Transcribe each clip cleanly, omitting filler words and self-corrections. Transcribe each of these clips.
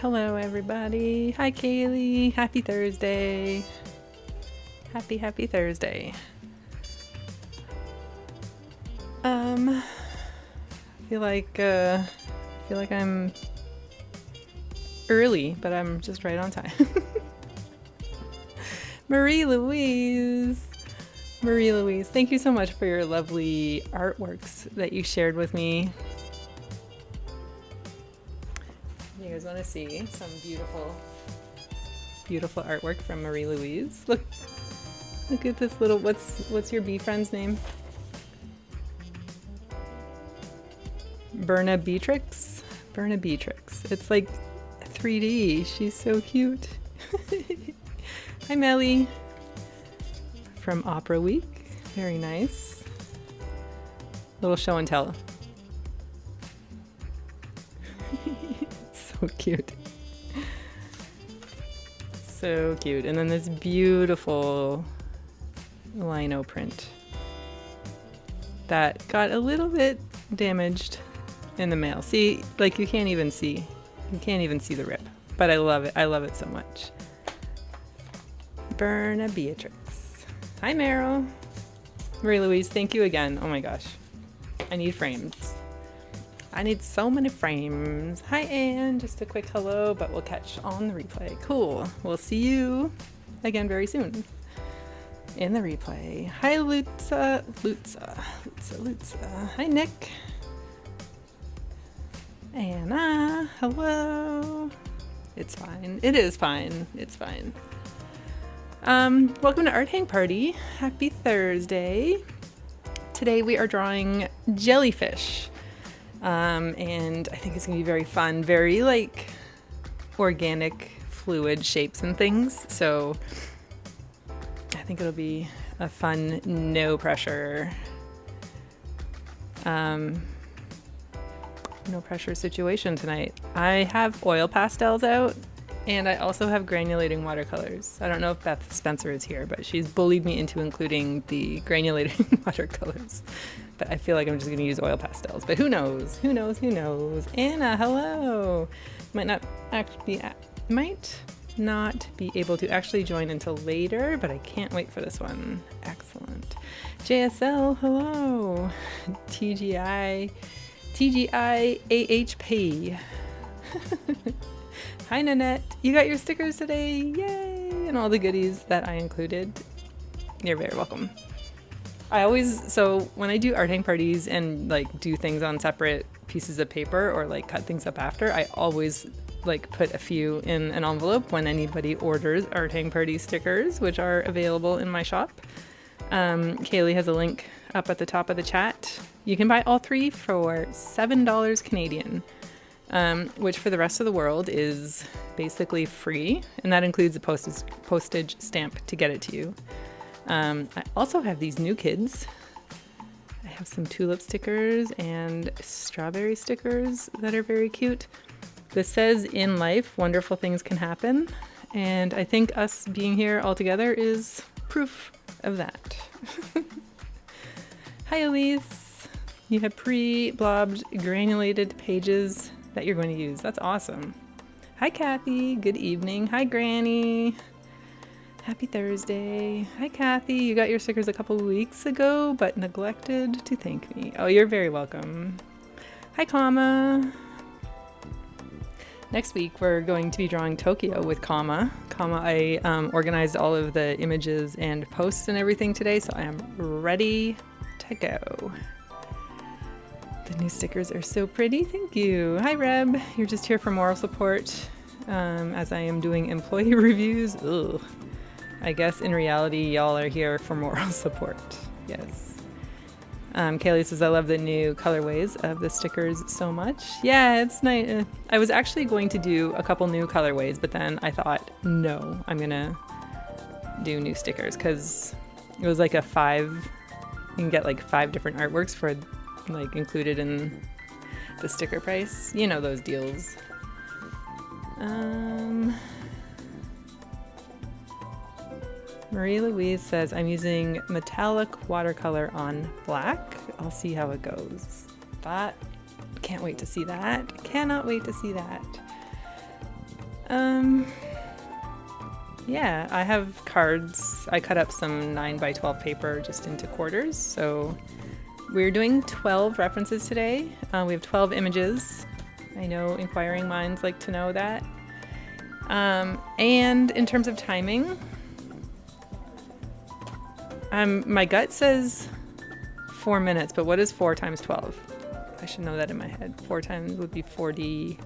Hello everybody. Hi Kaylee. Happy Thursday. Happy Thursday. I feel like I'm early, but I'm just right on time. Marie Louise, thank you so much for your lovely artworks that you shared with me. You guys want to see some beautiful artwork from Marie Louise? Look at this little, what's your bee friend's name? Berna Beatrix. It's like 3D. She's so cute. Hi Melly. From Opera Week. Very nice. Little show and tell. So cute. So cute. And then this beautiful lino print that got a little bit damaged in the mail. See, like you can't even see the rip, but I love it so much. Berna Beatrix. Hi Meryl. Marie Louise, thank you again. Oh my gosh, I need frames. I need so many frames. Hi Anne, just a quick hello, but we'll catch on the replay. Cool, we'll see you again very soon in the replay. Hi Lutza. Hi Nick. Anna, hello. It's fine. It is fine. It's fine. Welcome to Art Hang Party. Happy Thursday. Today we are drawing Jellyfish. And I think it's gonna be very fun, very like organic fluid shapes and things. So I think it'll be a fun, no pressure, no pressure situation tonight. I have oil pastels out and I also have granulating watercolors. I don't know if Beth Spencer is here, but she's bullied me into including the granulating watercolors. But I feel like I'm just gonna use oil pastels, but who knows? Anna, hello. Might not be able to actually join until later, but I can't wait for this one. Excellent. JSL, hello. TGI AHP. Hi Nanette, you got your stickers today, yay! And all the goodies that I included. You're very welcome. So when I do art hang parties and like do things on separate pieces of paper or like cut things up after, I always like put a few in an envelope when anybody orders art hang party stickers, which are available in my shop. Kaylee has a link up at the top of the chat. You can buy all three for $7 Canadian, which for the rest of the world is basically free, and that includes a postage stamp to get it to you. I also have these new kids. I have some tulip stickers and strawberry stickers that are very cute. This says, "In life, wonderful things can happen," and I think us being here all together is proof of that. Hi Elise, you have pre-blobbed granulated pages that you're going to use. That's awesome. Hi Kathy, good evening. Hi Granny. Happy Thursday. Hi Kathy, you got your stickers a couple weeks ago but neglected to thank me. Oh, you're very welcome. Hi Kama. Next week we're going to be drawing Tokyo with Kama. I organized all of the images and posts and everything today, so I am ready to go. The new stickers are so pretty, thank you. Hi Reb, you're just here for moral support as I am doing employee reviews. Ugh. I guess in reality y'all are here for moral support, yes. Kaylee says, I love the new colorways of the stickers so much. Yeah, it's nice. I was actually going to do a couple new colorways, but then I thought, no, I'm gonna do new stickers because it was like you can get like 5 different artworks for like included in the sticker price. You know those deals. Marie Louise says, I'm using metallic watercolor on black. I'll see how it goes. Can't wait to see that. Cannot wait to see that. Yeah, I have cards. I cut up some 9x12 paper just into quarters. So we're doing 12 references today. We have 12 images. I know inquiring minds like to know that. And in terms of timing, my gut says 4 minutes, but what is 4 times 12? I should know that in my head. 4 times would be 48?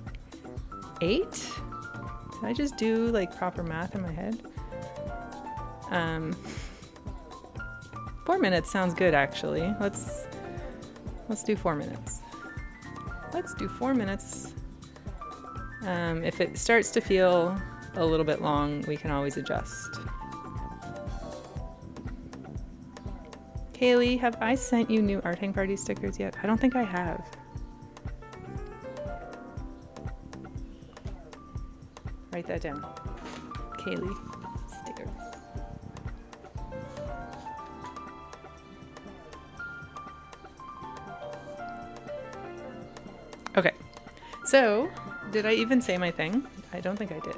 Did I just do like proper math in my head? 4 minutes sounds good actually. Let's do 4 minutes. Let's do 4 minutes. If it starts to feel a little bit long, we can always adjust. Kaylee, have I sent you new Art Hang Party stickers yet? I don't think I have. Write that down. Kaylee, stickers. Okay, so did I even say my thing? I don't think I did.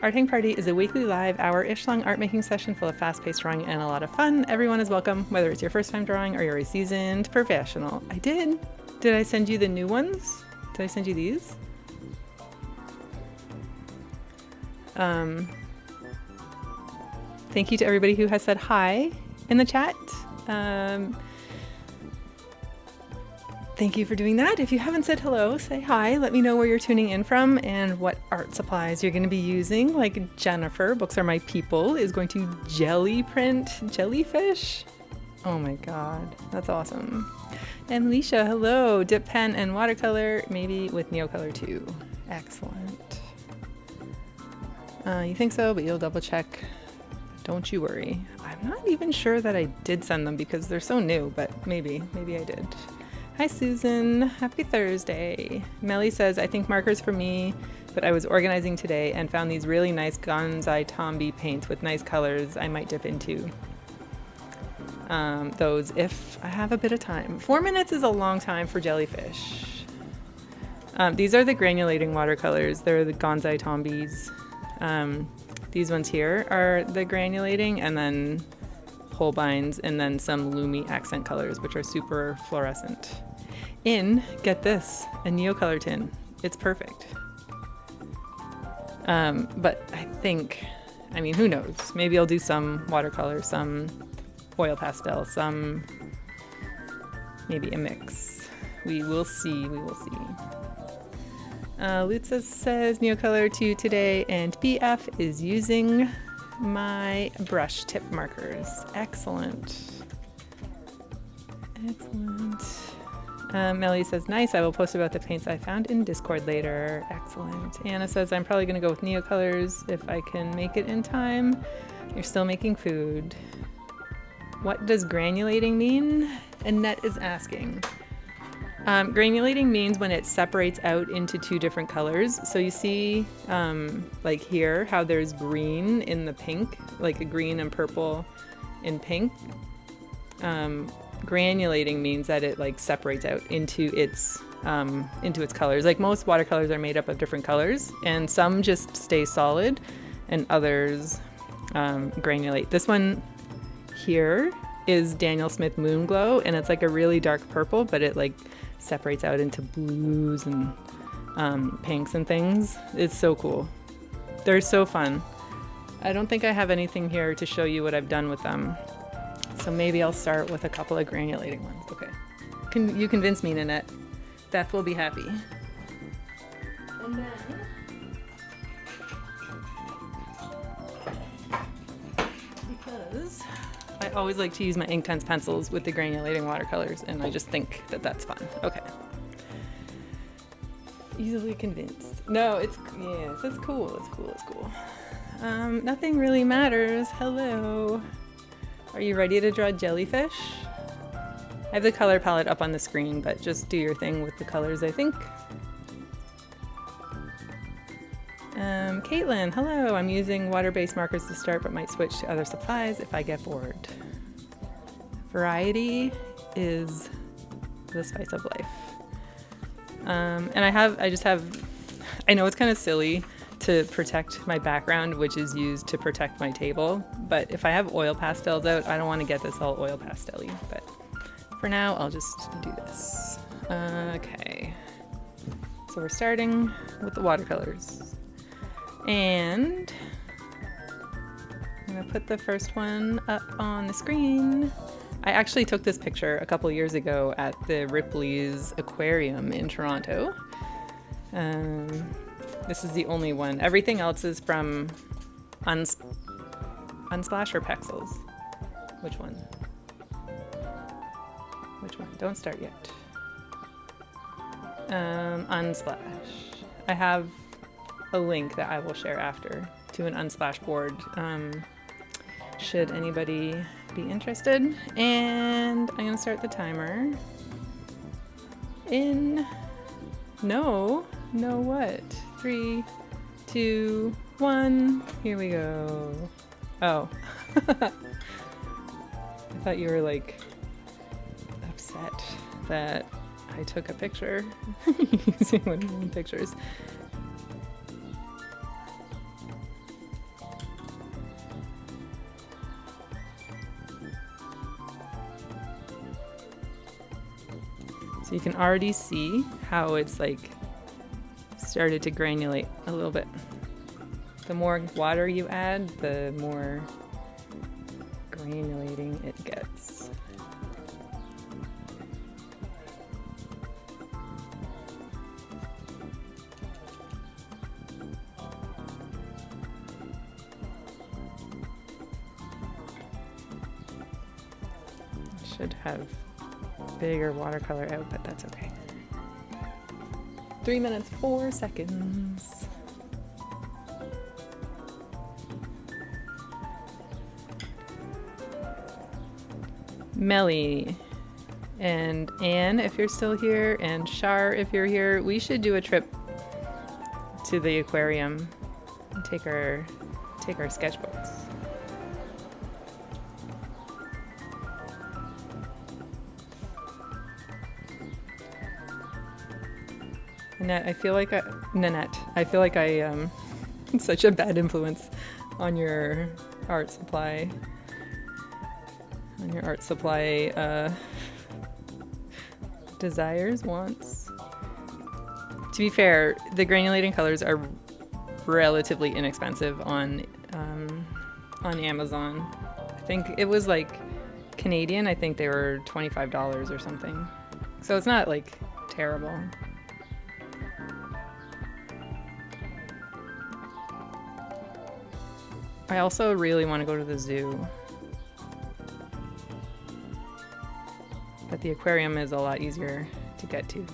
Art Hang Party is a weekly live hour-ish long art making session full of fast-paced drawing and a lot of fun. Everyone is welcome, whether it's your first time drawing or you're a seasoned professional. I did. Did I send you the new ones? Did I send you these? Thank you to everybody who has said hi in the chat. Thank you for doing that. If you haven't said hello, say hi. Let me know where you're tuning in from and what art supplies you're going to be using. Like Jennifer, Books Are My People, is going to jelly print Jellyfish. Oh my God, that's awesome. And Alicia, hello. Dip pen and watercolor, maybe with Neocolor too. Excellent. You think so, but you'll double check. Don't you worry. I'm not even sure that I did send them because they're so new, but maybe I did. Hi Susan, happy Thursday. Melly says, I think markers for me, but I was organizing today and found these really nice Gonzai Tombi paints with nice colors I might dip into. Those if I have a bit of time. 4 minutes is a long time for Jellyfish. These are the granulating watercolors. They're the Gonzai Tombis. These ones here are the granulating, and then Holbeins, and then some Lumi accent colors, which are super fluorescent. Get this, a Neocolor tin. It's perfect. But I think, who knows? Maybe I'll do some watercolor, some oil pastel, some, maybe a mix. We will see, Lutza says Neocolor 2 today, and BF is using my brush tip markers. Excellent. Melly says, nice, I will post about the paints I found in Discord later. Excellent. Anna says, I'm probably going to go with Neocolors if I can make it in time. You're still making food. What does granulating mean? Annette is asking. Granulating means when it separates out into 2 different colors. So you see, like here, how there's green in the pink, like a green and purple in pink. Granulating means that it like separates out into its colors. Like most watercolors are made up of different colors, and some just stay solid, and others granulate. This one here is Daniel Smith Moon Glow, and it's like a really dark purple, but it like separates out into blues and pinks and things. It's so cool. They're so fun. I don't think I have anything here to show you what I've done with them. So maybe I'll start with a couple of granulating ones. Okay. You convince me, Nanette. Beth will be happy. And then because I always like to use my Inktense pencils with the granulating watercolors, and I just think that that's fun. Okay. Easily convinced. No, it's cool. It's cool. Nothing really matters. Hello. Are you ready to draw Jellyfish? I have the color palette up on the screen, but just do your thing with the colors, I think. Caitlin, hello. I'm using water-based markers to start, but might switch to other supplies if I get bored. Variety is the spice of life. And I know it's kind of silly to protect my background, which is used to protect my table. But if I have oil pastels out, I don't want to get this all oil pastel-y. But for now, I'll just do this. Okay. So we're starting with the watercolors. And I'm gonna put the first one up on the screen. I actually took this picture a couple years ago at the Ripley's Aquarium in Toronto. This is the only one. Everything else is from Unsplash or Pexels. Which one? Which one? Don't start yet. Unsplash. I have a link that I will share after to an Unsplash board. Should anybody be interested. And I'm gonna start the timer in what? 3, 2, 1. Here we go. Oh. I thought you were like upset that I took a picture using one of my own pictures. So you can already see how it's like started to granulate a little bit. The more water you add, the more granulating it gets. Should have bigger watercolor out, but that's okay. 3 minutes, 4 seconds. Melly and Anne, if you're still here, and Shar, if you're here, we should do a trip to the aquarium and take our sketchbooks. Nanette, I feel like I am such a bad influence on your art supply. Desires, wants. To be fair, the granulating colors are relatively inexpensive on Amazon. I think it was like Canadian. I think they were $25 or something. So it's not like terrible. I also really want to go to the zoo. But the aquarium is a lot easier to get to.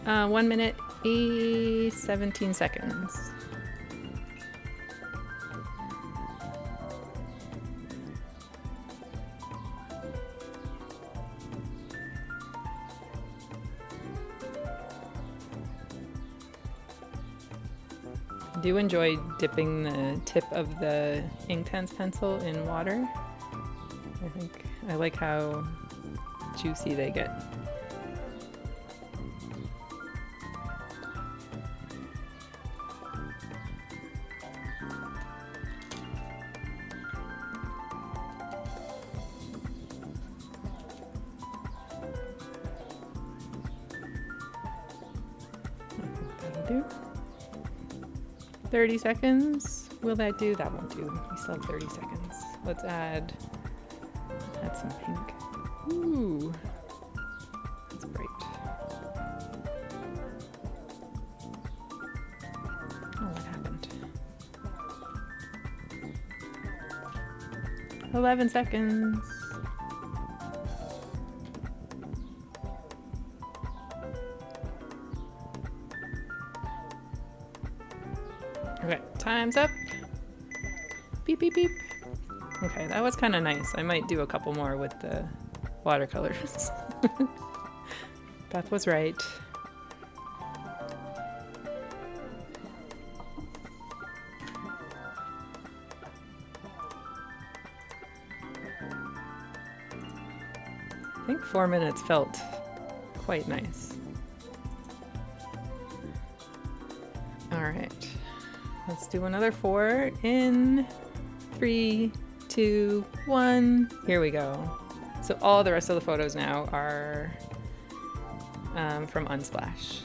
Uh, 1 minute, 17 seconds. I do enjoy dipping the tip of the Inktense pencil in water. I like how juicy they get. Do 30 seconds. Will that do? That won't do. We still have 30 seconds. Let's add some pink. Ooh, that's bright. Oh, what happened? 11 seconds. Time's up. Beep, beep, beep. Okay, that was kind of nice. I might do a couple more with the watercolors. Beth was right. I think 4 minutes felt quite nice. All right, let's do another 4 in 3, 2, 1. Here we go. So all the rest of the photos now are from Unsplash,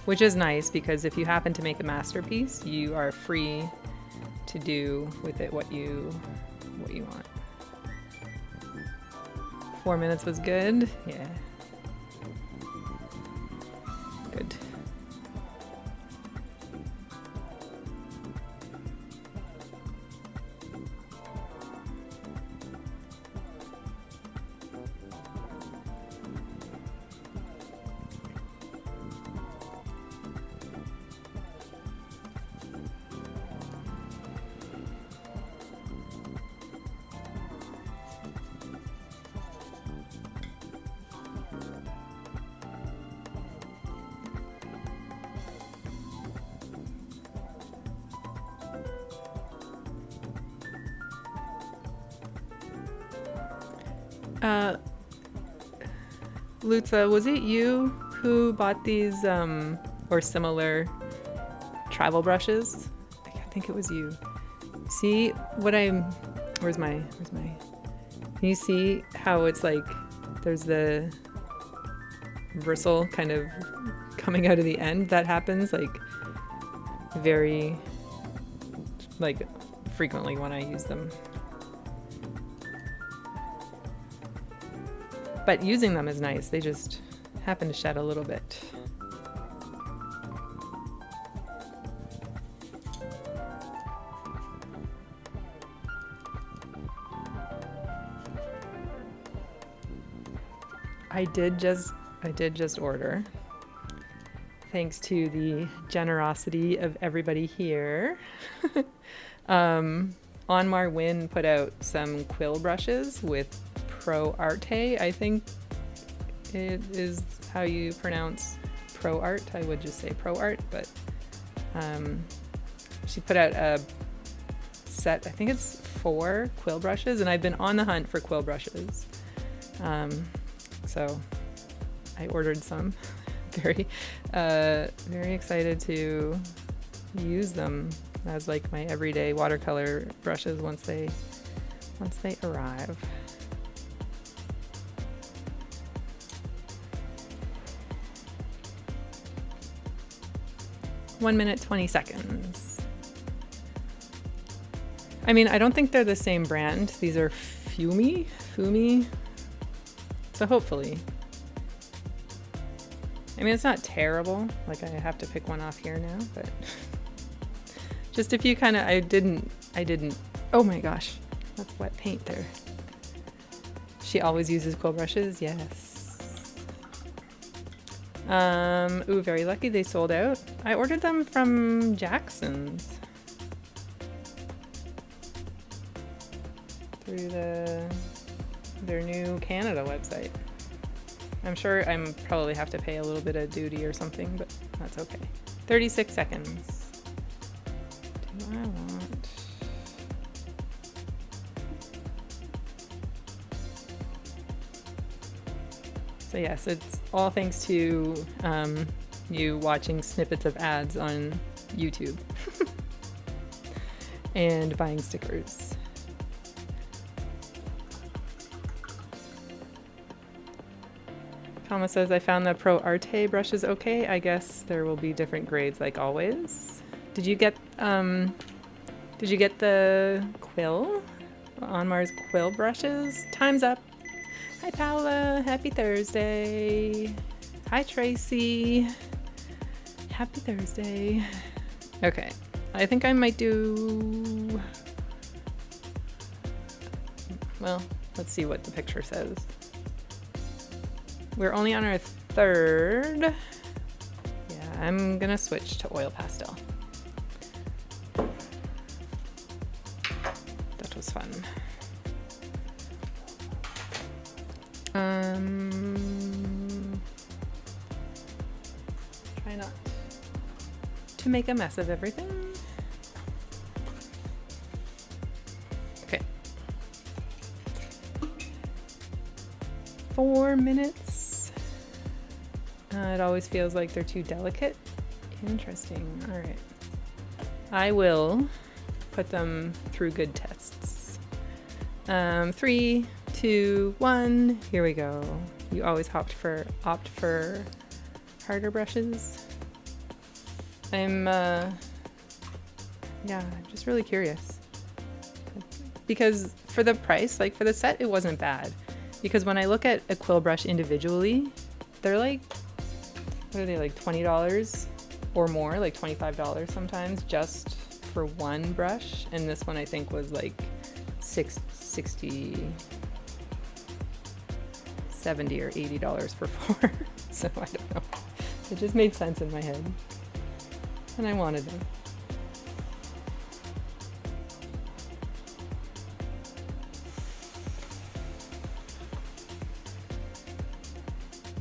which is nice because if you happen to make a masterpiece, you are free to do with it what you want. 4 minutes was good. Yeah. Good. Lutza, was it you who bought these or similar travel brushes? I think it was you. See what where's my, can you see how it's like there's the bristle kind of coming out of the end? That happens like very frequently when I use them. But using them is nice. They just happen to shed a little bit. I did just order. Thanks to the generosity of everybody here. Onmar Wynn put out some quill brushes with Pro Arte, I think it is how you pronounce Pro Art. I would just say Pro Art, but she put out a set, I think it's 4 quill brushes, and I've been on the hunt for quill brushes. So I ordered some. Very excited to use them as like my everyday watercolor brushes once they arrive. 1 minute, 20 seconds. I mean, I don't think they're the same brand. These are Fumi. So hopefully. I mean, it's not terrible. Like I have to pick one off here now, but just if you kind of, I didn't, oh my gosh, that's wet paint there. She always uses quill brushes, yes. Ooh, very lucky they sold out. I ordered them from Jackson's through their new Canada website. I'm sure I'm probably have to pay a little bit of duty or something, but that's okay. 36 seconds. Do I want... So yes, it's all thanks to you watching snippets of ads on YouTube and buying stickers. Thomas says, I found the Pro Arte brushes okay. I guess there will be different grades like always. Did you get the quill? Onmar's quill brushes? Time's up. Hi Paula, happy Thursday. Hi Tracy. Happy Thursday. Okay, I think I might do, well, let's see what the picture says. We're only on our 3rd. Yeah, I'm gonna switch to oil pastel. fun. Try not to make a mess of everything. Okay. 4 minutes. It always feels like they're too delicate. Interesting. All right. I will put them through good tests. 3, 2, 1. Here we go. You always opt for harder brushes. I'm just really curious. Because for the price, like for the set, it wasn't bad. Because when I look at a quill brush individually, they're like, what are they, like $20 or more, like $25 sometimes, just for one brush. And this one I think was like 60, 70 or $80 for 4. So I don't know. It just made sense in my head. And I wanted them.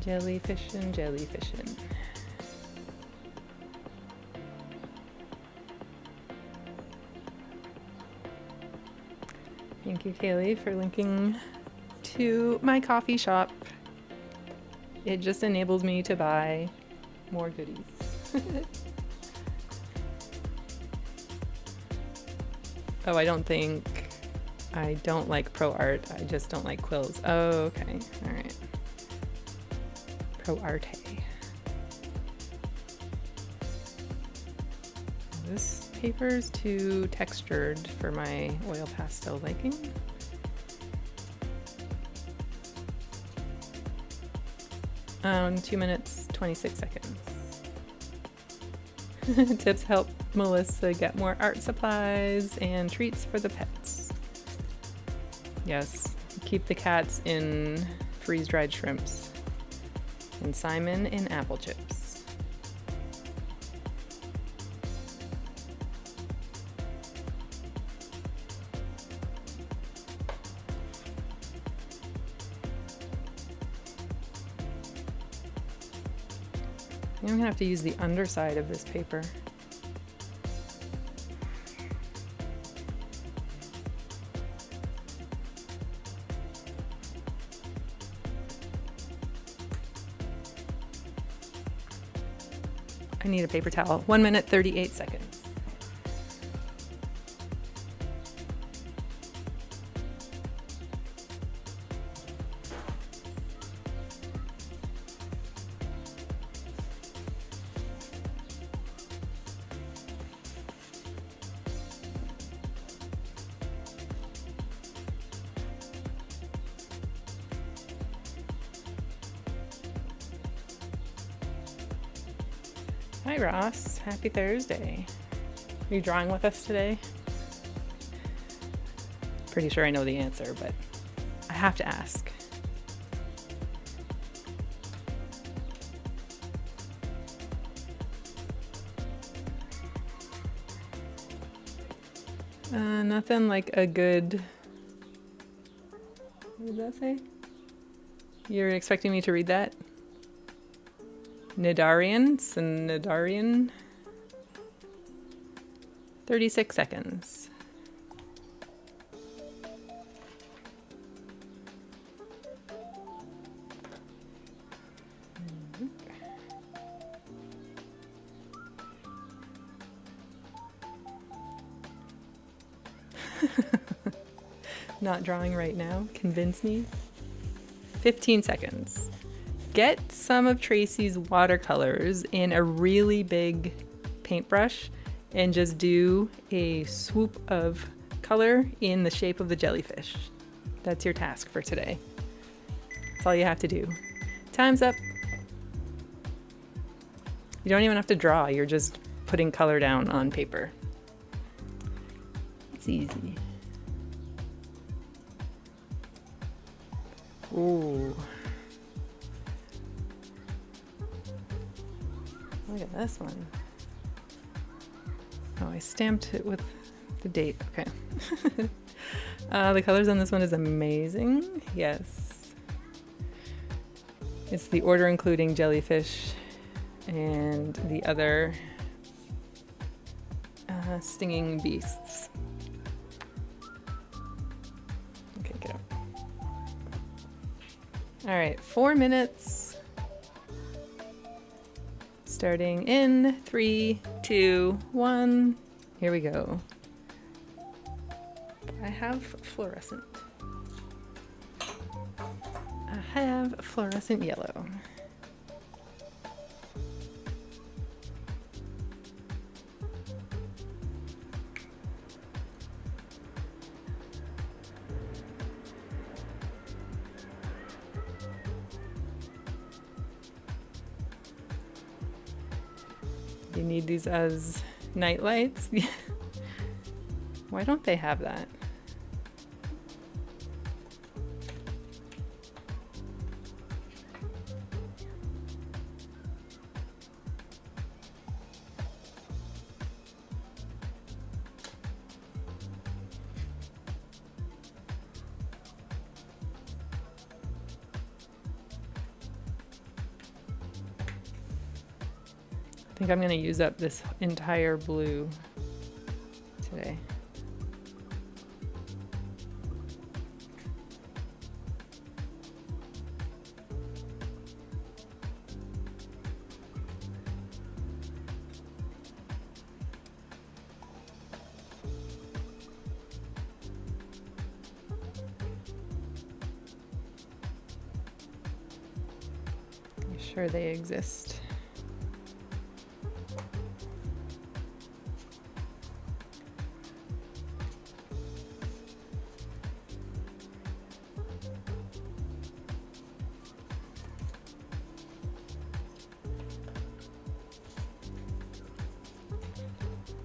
Jellyfishin', jellyfishin'. Thank you, Kaylee, for linking to my coffee shop. It just enables me to buy more goodies. Oh, I don't like pro art. I just don't like quills. Oh, okay. All right. Pro arte. This paper's too textured for my oil pastel liking. On 2 minutes, 26 seconds. Tips help Melissa get more art supplies and treats for the pets. Yes, keep the cats in freeze-dried shrimps. And Simon in apple chips. I'm gonna have to use the underside of this paper. I need a paper towel. 1 minute, 38 seconds. Hi Ross, happy Thursday. Are you drawing with us today? Pretty sure I know the answer, but I have to ask. Nothing like a good... What did that say? You're expecting me to read that? Nidarian. 36 seconds. Not drawing right now. Convince me. 15 seconds. Get some of Tracy's watercolors in a really big paintbrush and just do a swoop of color in the shape of the jellyfish. That's your task for today. That's all you have to do. Time's up. You don't even have to draw. You're just putting color down on paper. It's easy. Ooh. Look at this one. Oh, I stamped it with the date. Okay. The colors on this one is amazing. Yes. It's the order including Jellyfish and the other stinging beasts. Okay, get up. All right, 4 minutes. Starting in 3, 2, 1. Here we go. I have fluorescent. I have fluorescent yellow. You need these as night lights? Why don't they have that? I think I'm going to use up this entire blue today. I'm sure they exist.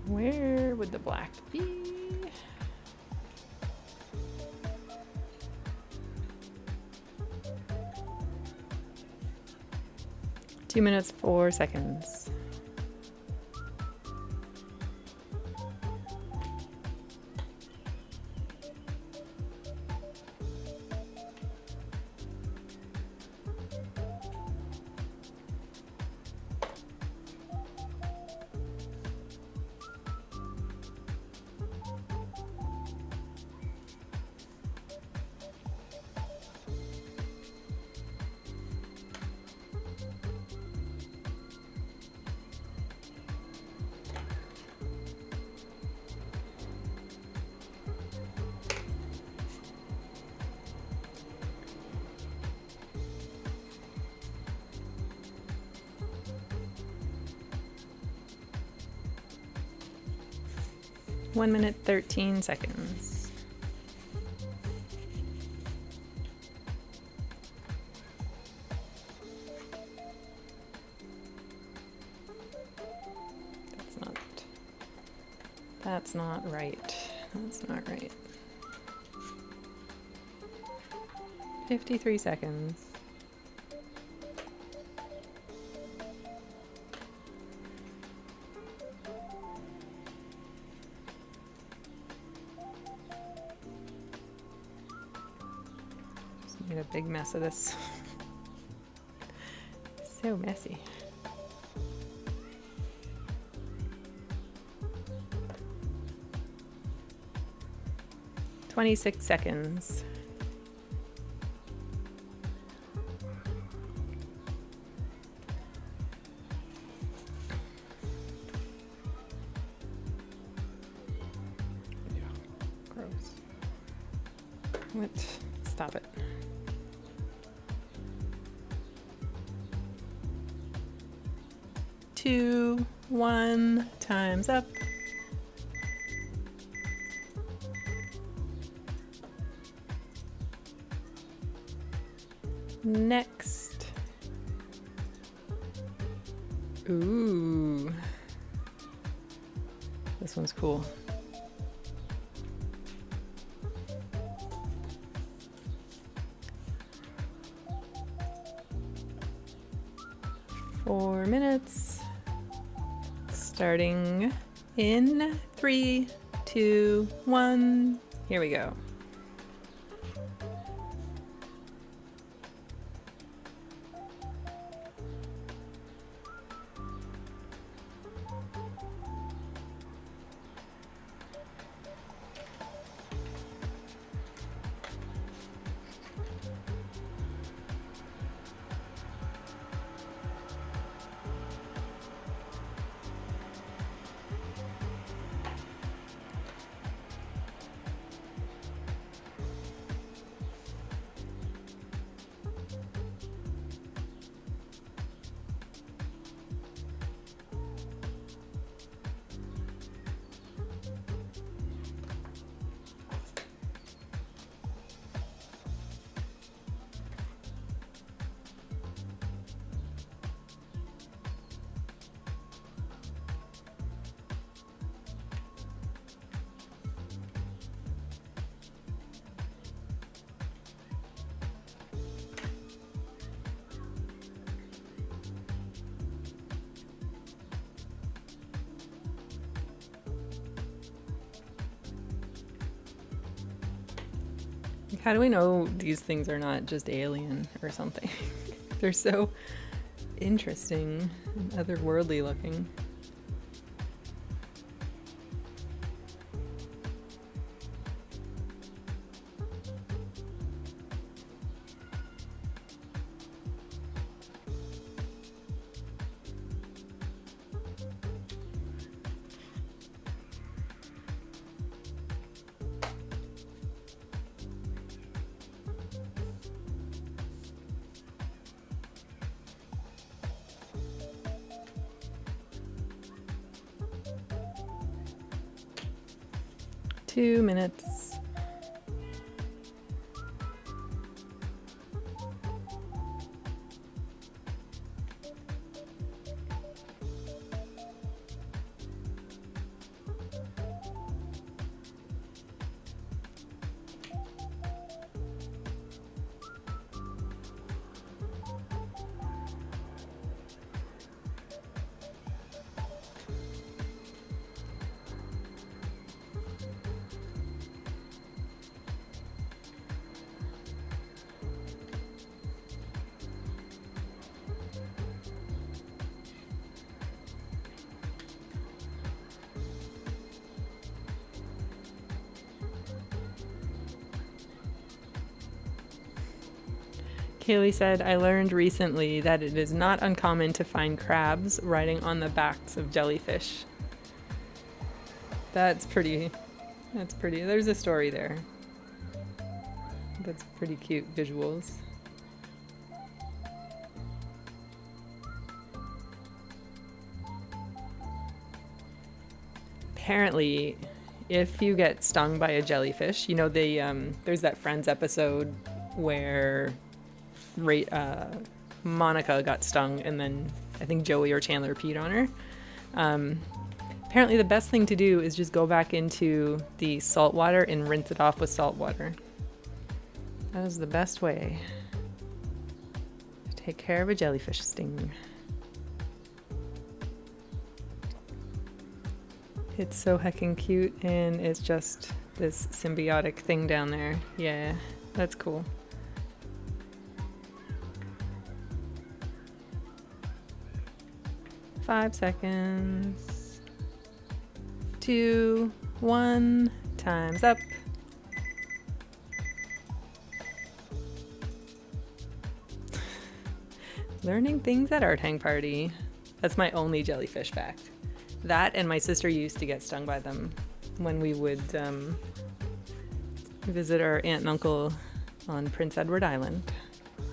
Where would the black be? Two minutes, 4 seconds. One minute, 13 seconds. That's not right. That's not right. 53 seconds. Just made a big mess of this. So messy. "26 seconds. Yeah, gross. What? Stop it. Two, one, time's up. Next. Ooh. This one's cool. Four minutes. Starting in 3, 2, 1. Here we go. How do we know these things are not just alien or something? They're so interesting and otherworldly looking. Two minutes. Kaylee said, I learned recently that it is not uncommon to find crabs riding on the backs of jellyfish. That's pretty. There's a story there. That's pretty cute visuals. Apparently, if you get stung by a jellyfish, you know, there's that Friends episode where Monica got stung and then I think Joey or Chandler peed on her. Apparently the best thing to do is just go back into the salt water and rinse it off with salt water. That is the best way to take care of a jellyfish sting. It's so heckin' cute and it's just this symbiotic thing down there. Yeah, that's cool. 5 seconds. 2, 1, time's up. Learning things at Art Hang Party. That's my only jellyfish fact. That and my sister used to get stung by them when we would visit our aunt and uncle on Prince Edward Island.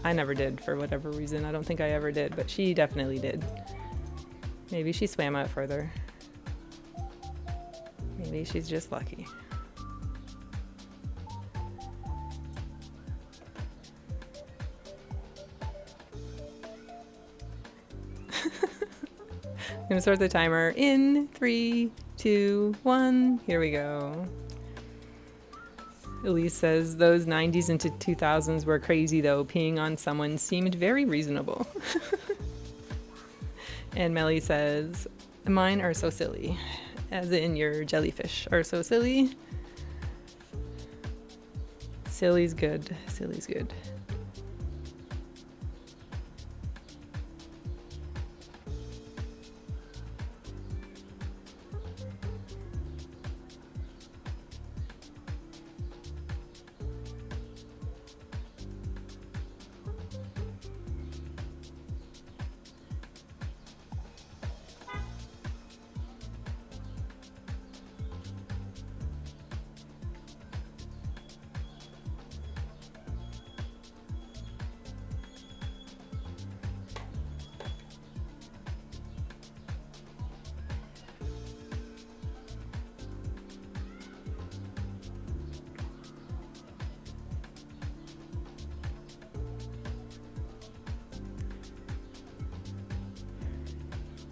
I never did for whatever reason. I don't think I ever did, but she definitely did. Maybe she swam out further. Maybe she's just lucky. I'm gonna start the timer in 3, 2, 1. Here we go. Elise says, those 90s into 2000s were crazy though. Peeing on someone seemed very reasonable. And Melly says, mine are so silly. As in your jellyfish are so silly. Silly's good. Silly's good.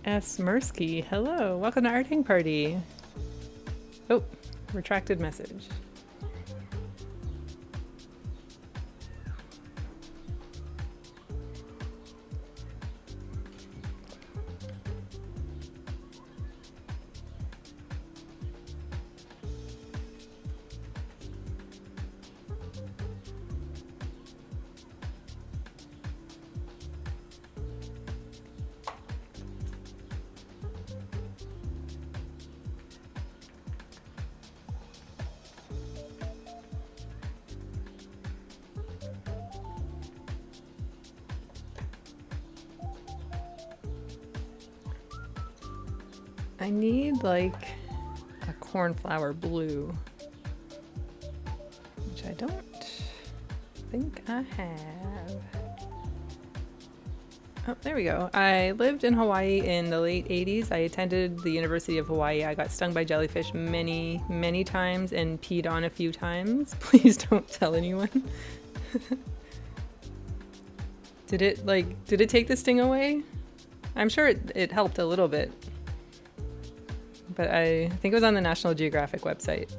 S. Mursky, hello, welcome to Art Hang Party. Oh, retracted message. I need like a cornflower blue, which I don't think I have. Oh, there we go. I lived in Hawaii in the late 80s. I attended the University of Hawaii. I got stung by jellyfish many, many times and peed on a few times. Please don't tell anyone. Did it take the sting away? I'm sure it helped a little bit. But I think it was on the National Geographic website.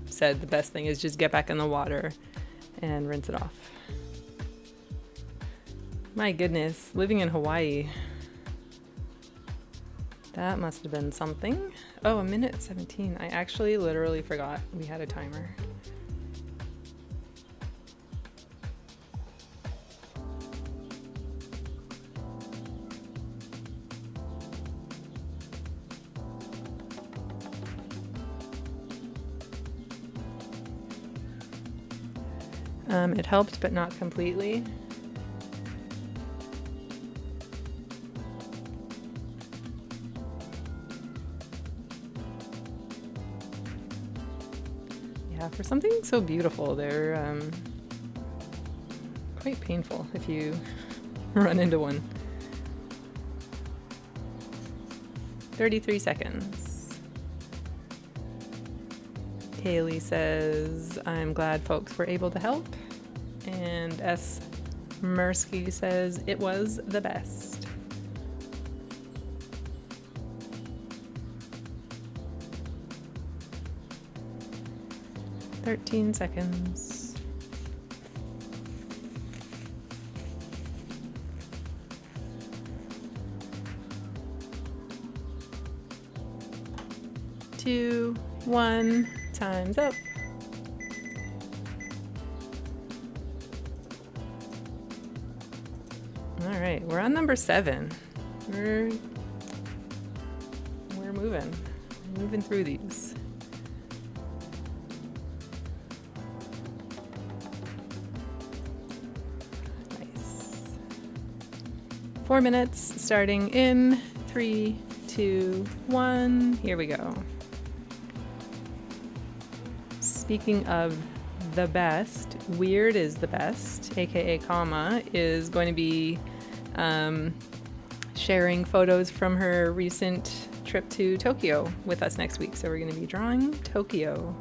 Said the best thing is just get back in the water and rinse it off. My goodness, living in Hawaii. That must have been something. Oh, 1:17. I actually literally forgot we had a timer. It helped, but not completely. Yeah, for something so beautiful, they're quite painful if you run into one. 33 seconds. Haley says, I'm glad folks were able to help. And S. Mursky says, it was the best. "13 seconds. Two, one, time's up. All right, we're on number 7. We're moving. We're moving through these. Nice. 4 minutes starting in 3, 2, 1. Here we go. Speaking of the best, Weird is the best, aka Kama, is going to be sharing photos from her recent trip to Tokyo with us next week. So we're going to be drawing Tokyo.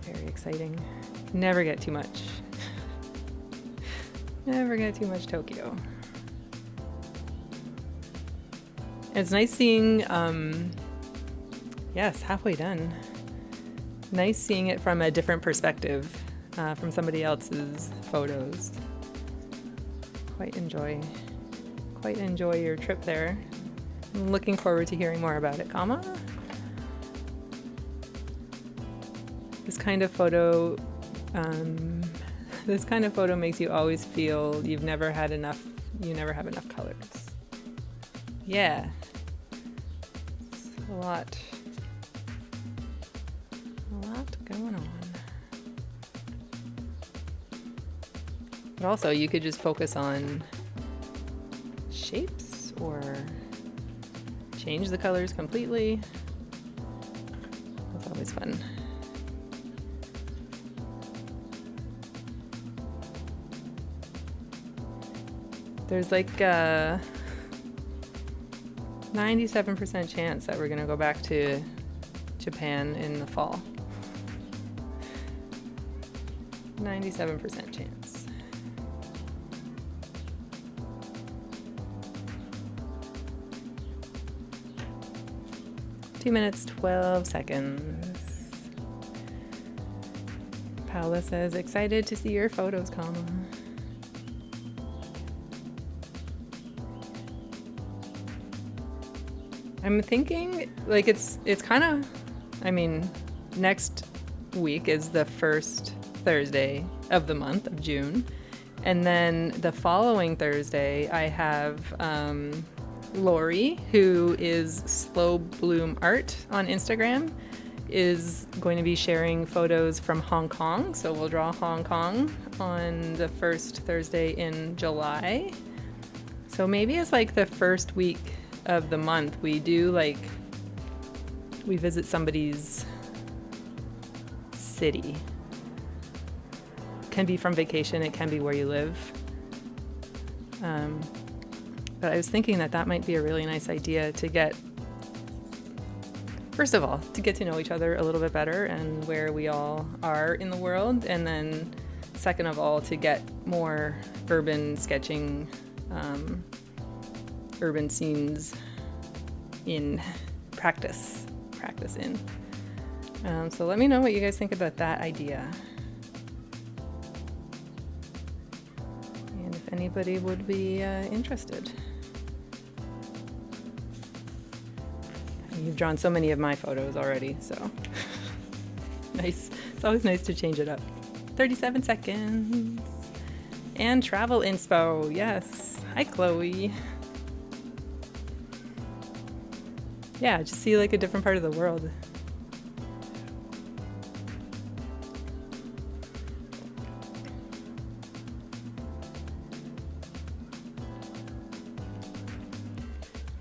Very exciting. Never get too much. Never get too much Tokyo. It's nice seeing, yes, halfway done. Nice seeing it from a different perspective, from somebody else's photos. Quite enjoy your trip there. I'm looking forward to hearing more about it, Kama. This kind of photo makes you always feel you never have enough colors. Yeah. It's a lot going on. But also you could just focus on shapes or change the colors completely. That's always fun. There's like a 97% chance that we're gonna go back to Japan in the fall. 97% chance. 2 minutes, 12 seconds. Paula says, excited to see your photos, Kama. I'm thinking, like, it's kind of, next week is the first Thursday of the month of June. And then the following Thursday, I have Lori, who is Slow Bloom Art on Instagram, is going to be sharing photos from Hong Kong. So we'll draw Hong Kong on the first Thursday in July. So maybe it's like the first week of the month, we do like, we visit somebody's city. It can be from vacation, it can be where you live. But I was thinking that that might be a really nice idea to get, first of all, to get to know each other a little bit better and where we all are in the world. And then second of all, to get more urban sketching, urban scenes in practice in. So let me know what you guys think about that idea. And if anybody would be interested. You've drawn so many of my photos already, so nice. It's always nice to change it up. 37 seconds. And travel inspo, yes. Hi, Chloe. Yeah, just see like a different part of the world.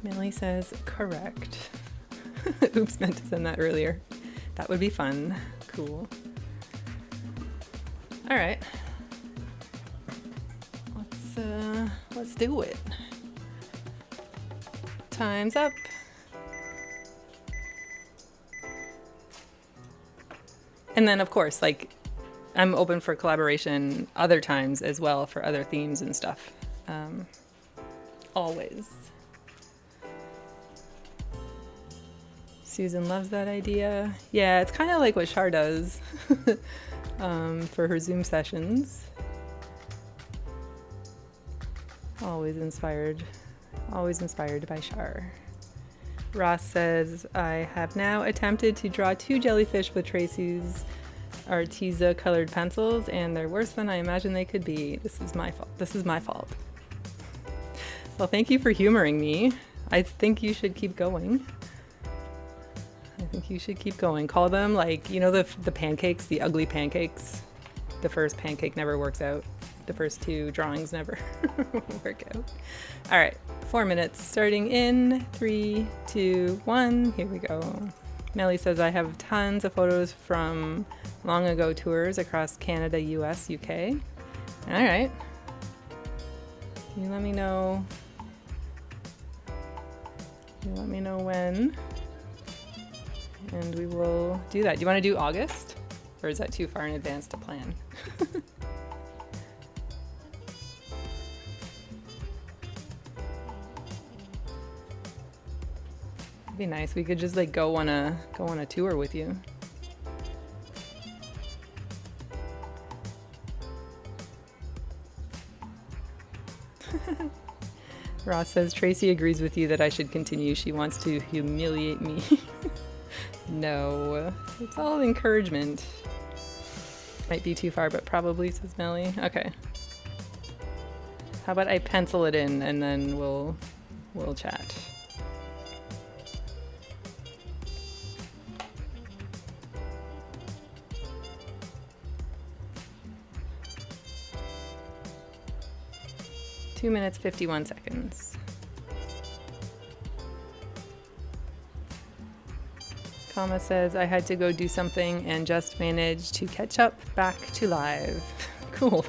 Millie says, correct. Oops, meant to send that earlier. That would be fun. Cool. All right. Let's do it. Time's up. And then of course, like, I'm open for collaboration other times as well for other themes and stuff. Always. Susan loves that idea. Yeah, it's kind of like what Char does for her Zoom sessions. Always inspired by Char. Ross says, I have now attempted to draw 2 jellyfish with Tracy's Arteza colored pencils, and they're worse than I imagined they could be. This is my fault. Well, thank you for humoring me. I think you should keep going. Call them, like, you know, the pancakes, the ugly pancakes. The first pancake never works out. The first 2 drawings never work out. All right, 4 minutes starting in 3, 2, 1. Here we go. Melly says, I have tons of photos from long ago tours across Canada, US, UK. All right. You let me know when. And we will do that. Do you want to do August? Or is that too far in advance to plan? It'd be nice. We could just like go on a tour with you. Ross says, Tracy agrees with you that I should continue. She wants to humiliate me. No, it's all encouragement. Might be too far, but probably, says Melly. Okay. How about I pencil it in and then we'll chat. Two minutes, 51 seconds. Kama says, I had to go do something and just managed to catch up back to live. Cool.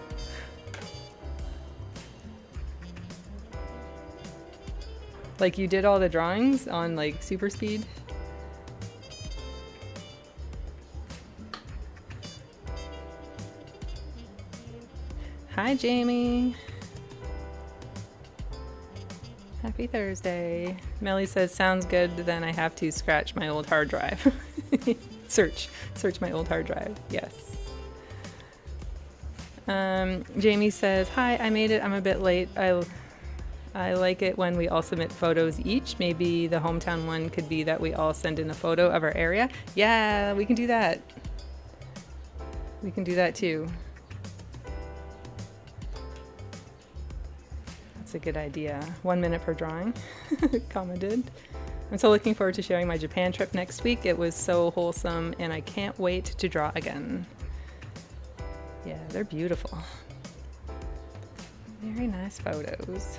Like you did all the drawings on like super speed? Hi, Jamie. Happy Thursday. Melly says, sounds good, then I have to scratch my old hard drive. Search my old hard drive, yes. Jamie says, hi, I made it, I'm a bit late. I like it when we all submit photos each. Maybe the hometown one could be that we all send in a photo of our area. Yeah, we can do that. We can do that too. That's a good idea. 1 minute per drawing. Commented. I'm so looking forward to sharing my Japan trip next week. It was so wholesome and I can't wait to draw again. Yeah, they're beautiful. Very nice photos.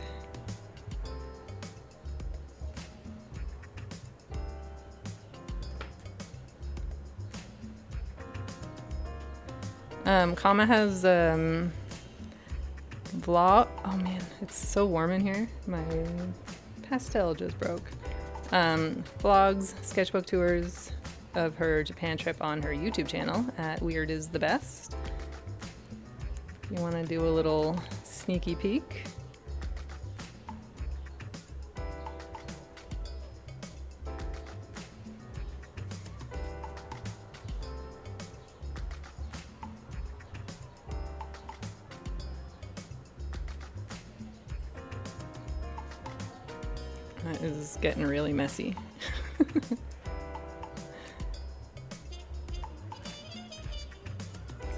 Kama has vlog. Oh man, it's so warm in here. My pastel just broke. Vlogs, sketchbook tours of her Japan trip on her YouTube channel at Weird is the Best. You want to do a little sneaky peek? That is getting really messy. That's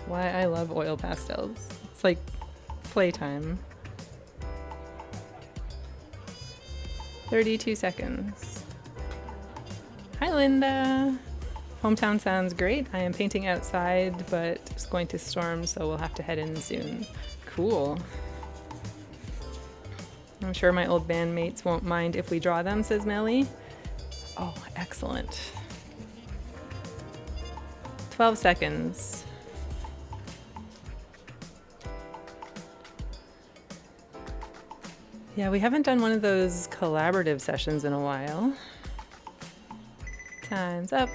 why I love oil pastels. It's like playtime. 32 seconds. Hi, Linda. Hometown sounds great. I am painting outside, but it's going to storm, so we'll have to head in soon. Cool. I'm sure my old bandmates won't mind if we draw them, says Melly. Oh, excellent. 12 seconds. Yeah, we haven't done one of those collaborative sessions in a while. Time's up.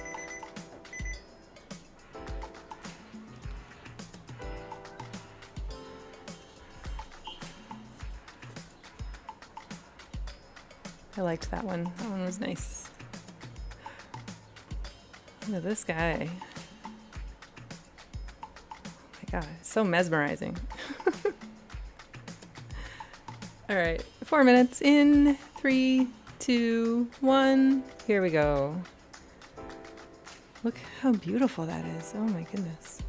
I liked that one. That one was nice. Look at this guy. Oh my god, so mesmerizing. All right, 4 minutes in 3, 2, 1. Here we go. Look how beautiful that is. Oh my goodness.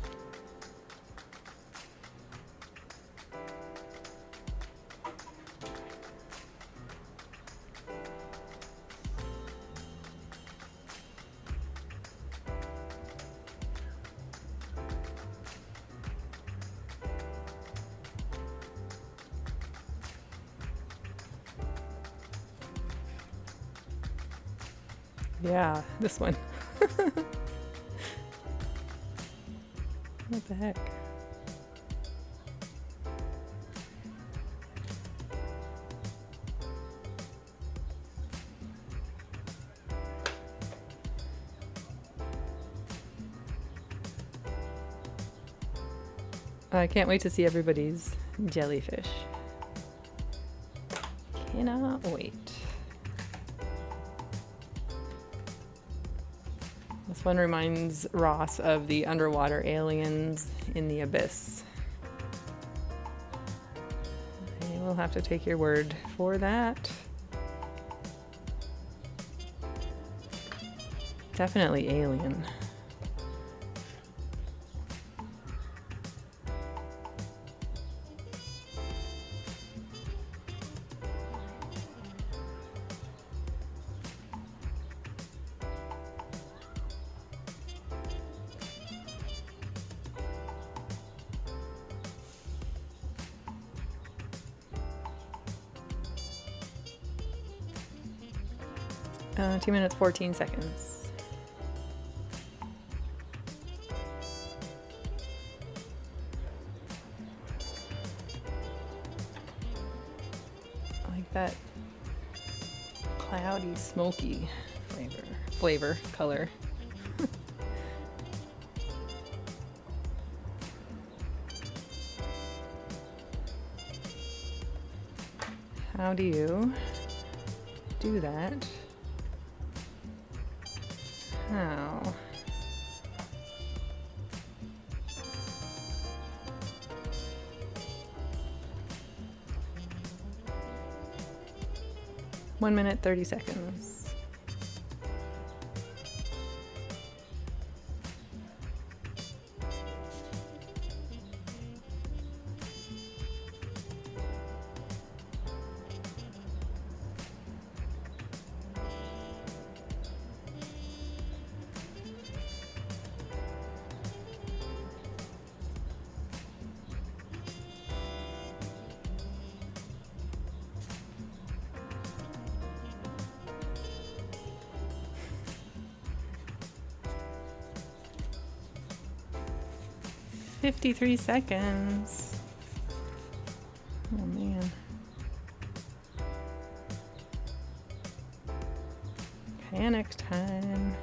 Yeah, this one. What the heck? I can't wait to see everybody's jellyfish. Cannot wait. This one reminds Ross of the underwater aliens in the abyss. I will have to take your word for that. Definitely alien. Uh, 2 minutes, 14 seconds. I like that cloudy, smoky flavor, color. How do you do that? How? One minute, 30 seconds. 53 seconds. Oh man. Panic time.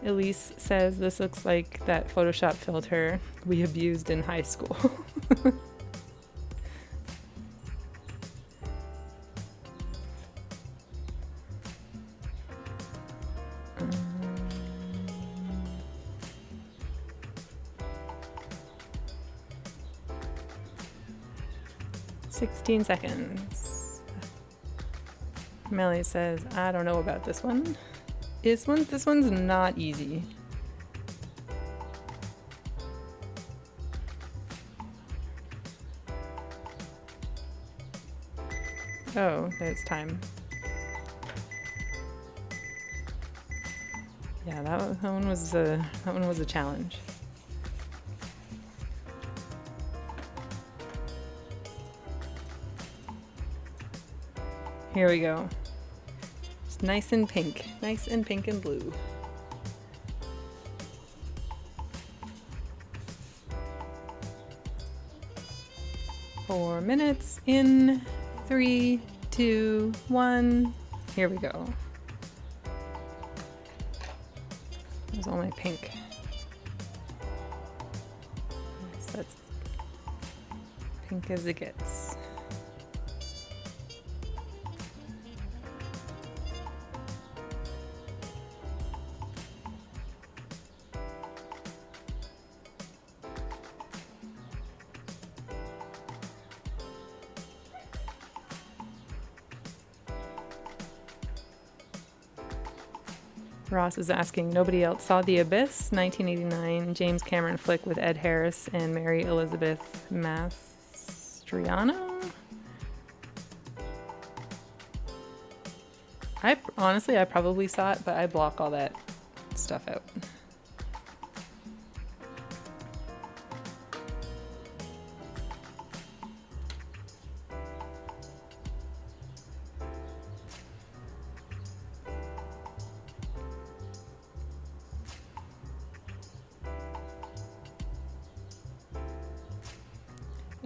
Elise says this looks like that Photoshop filter we abused in high school. 16 seconds. Melly says, I don't know about this one. This one's not easy. Oh, there's time. Yeah, that one was a challenge. Here we go. It's nice and pink and blue. Four minutes in 3, 2, 1. Here we go. There's all my pink. So that's pink as it gets. Ross is asking, nobody else saw The Abyss, 1989, James Cameron flick with Ed Harris and Mary Elizabeth Mastriano? I probably saw it, but I block all that stuff out.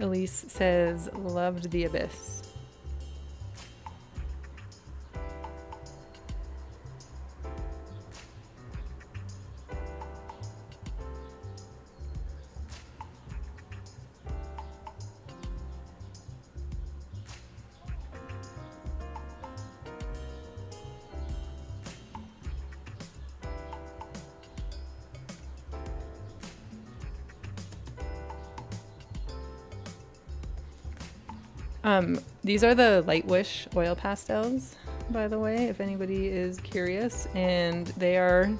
Elise says, loved The Abyss. These are the Light Wish oil pastels, by the way, if anybody is curious, and they are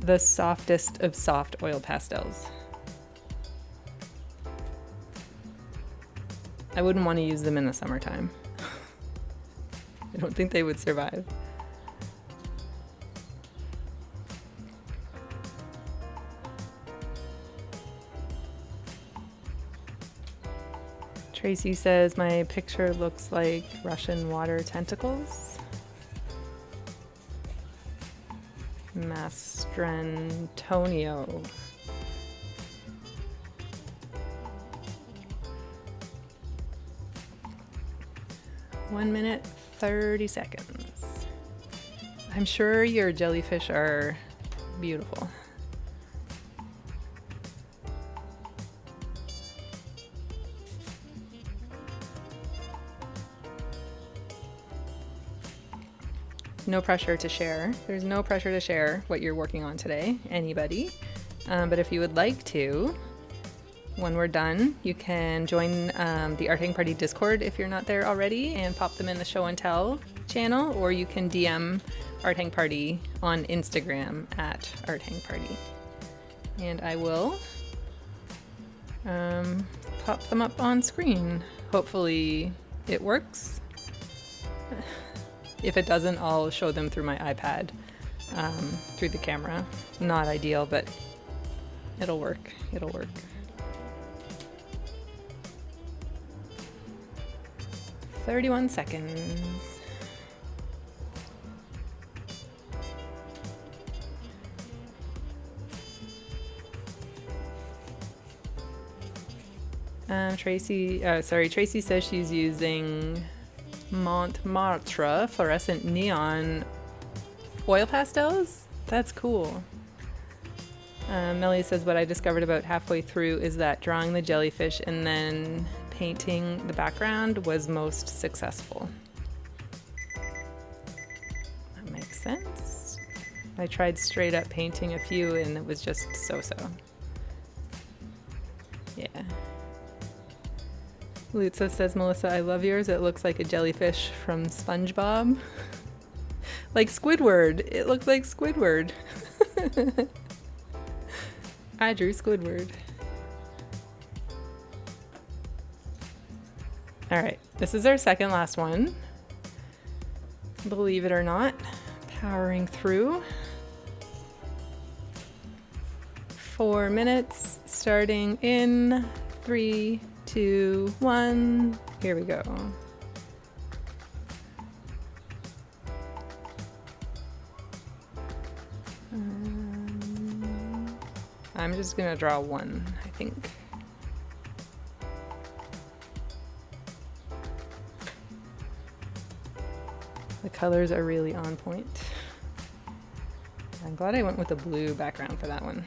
the softest of soft oil pastels. I wouldn't want to use them in the summertime. I don't think they would survive. Tracy says my picture looks like Russian water tentacles. Mastrantonio. One minute, 30 seconds. I'm sure your jellyfish are beautiful. No pressure to share. There's no pressure to share what you're working on today, anybody. But if you would like to, when we're done, you can join the Art Hang Party Discord if you're not there already and pop them in the Show and Tell channel, or you can DM Art Hang Party on Instagram at Art Hang Party. And I will pop them up on screen. Hopefully it works. If it doesn't, I'll show them through my iPad, through the camera. Not ideal, but it'll work. It'll work. "31 seconds. Tracy says she's using Montmartre fluorescent neon oil pastels. That's cool. Melly says what I discovered about halfway through is that drawing the jellyfish and then painting the background was most successful. That makes sense. I tried straight up painting a few and it was just so-so. Yeah. Lutza says, Melissa, I love yours. It looks like a jellyfish from SpongeBob. Like Squidward. It looked like Squidward. I drew Squidward. All right, this is our second last one. Believe it or not, powering through. 4 minutes, starting in 3, 2, 1. Here we go. I'm just gonna draw one, I think. The colors are really on point. I'm glad I went with a blue background for that one.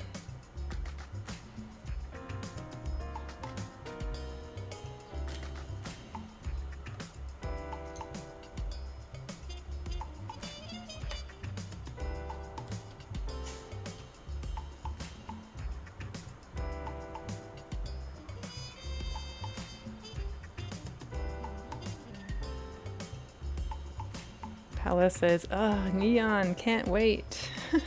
Pella says, oh, neon, can't wait. I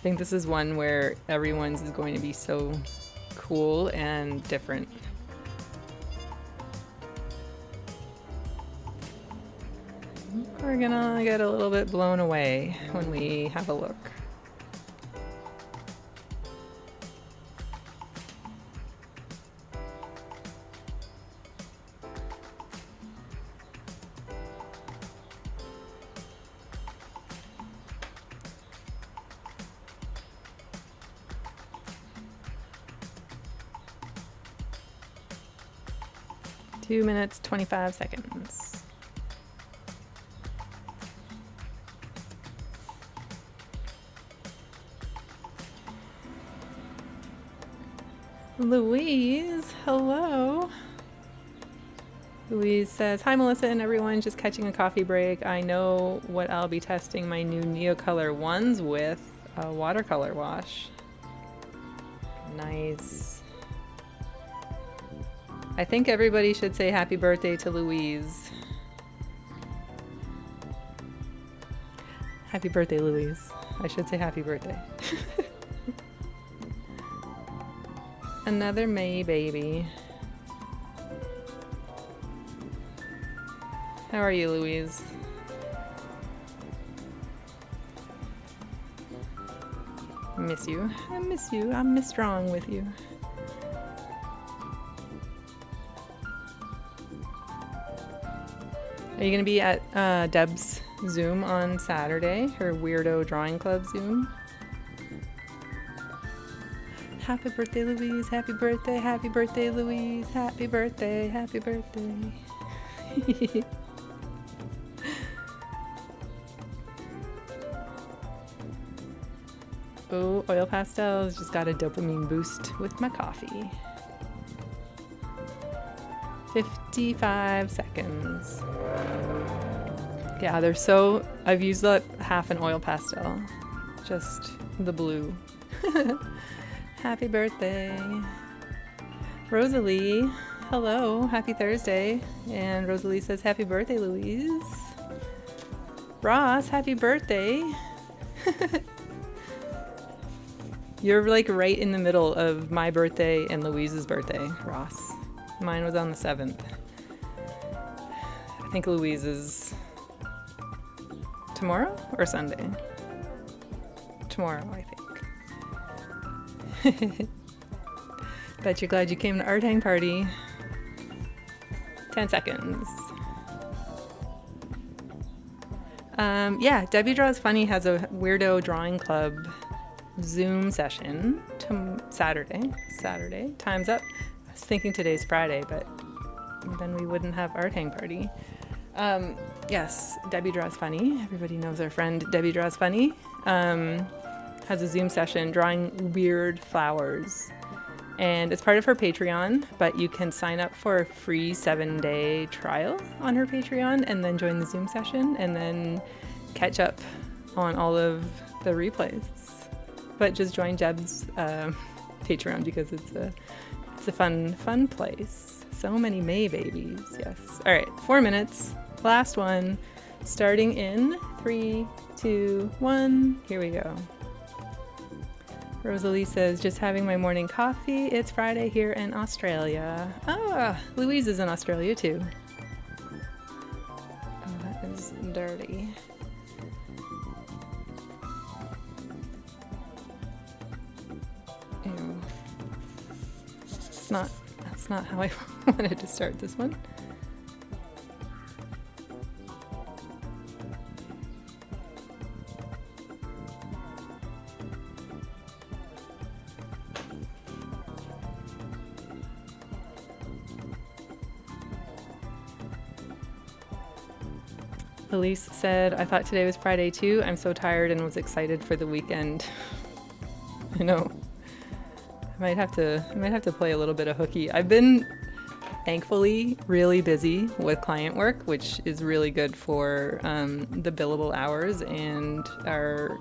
think this is one where everyone's is going to be so cool and different. We're gonna get a little bit blown away when we have a look. Two minutes, 25 seconds. Louise, hello. Louise says, hi Melissa and everyone, just catching a coffee break. I know what I'll be testing my new Neocolor ones with, a watercolor wash. Nice. I think everybody should say happy birthday to Louise. Happy birthday, Louise. I should say happy birthday. Another May baby. How are you, Louise? Miss you. I miss you. I'm Miss Strong with you. Are you going to be at Deb's Zoom on Saturday? Her Weirdo Drawing Club Zoom? Happy birthday, Louise. Happy birthday, Louise. Happy birthday, happy birthday. Oh, oil pastels just got a dopamine boost with my coffee. 55 seconds. Yeah, they're so... I've used up half an oil pastel. Just the blue. Happy birthday. Rosalie, hello. Happy Thursday. And Rosalie says, happy birthday, Louise. Ross, happy birthday. You're like right in the middle of my birthday and Louise's birthday, Ross. Mine was on the 7th. I think Louise's tomorrow or Sunday? Tomorrow, I think. Bet you're glad you came to Art Hang Party. 10 seconds. Yeah, Debbie Draws Funny has a Weirdo Drawing Club Zoom session Saturday. Time's up. I was thinking today's Friday, but then we wouldn't have art hang party. Yes, Debbie Draws Funny. Everybody knows our friend Debbie Draws Funny. Has a Zoom session drawing weird flowers. And it's part of her Patreon, but you can sign up for a free 7-day trial on her Patreon and then join the Zoom session and then catch up on all of the replays. But just join Jeb's Patreon because it's a fun place. So many May babies, yes. All right, 4 minutes. Last one, starting in 3, 2, 1. Here we go. Rosalie says, just having my morning coffee. It's Friday here in Australia. Ah, Louise is in Australia too. Oh, that is dirty. Ew. That's not how I wanted to start this one. Elise said, I thought today was Friday too. I'm so tired and was excited for the weekend. I know. I might have to play a little bit of hooky. I've been thankfully really busy with client work, which is really good for the billable hours and our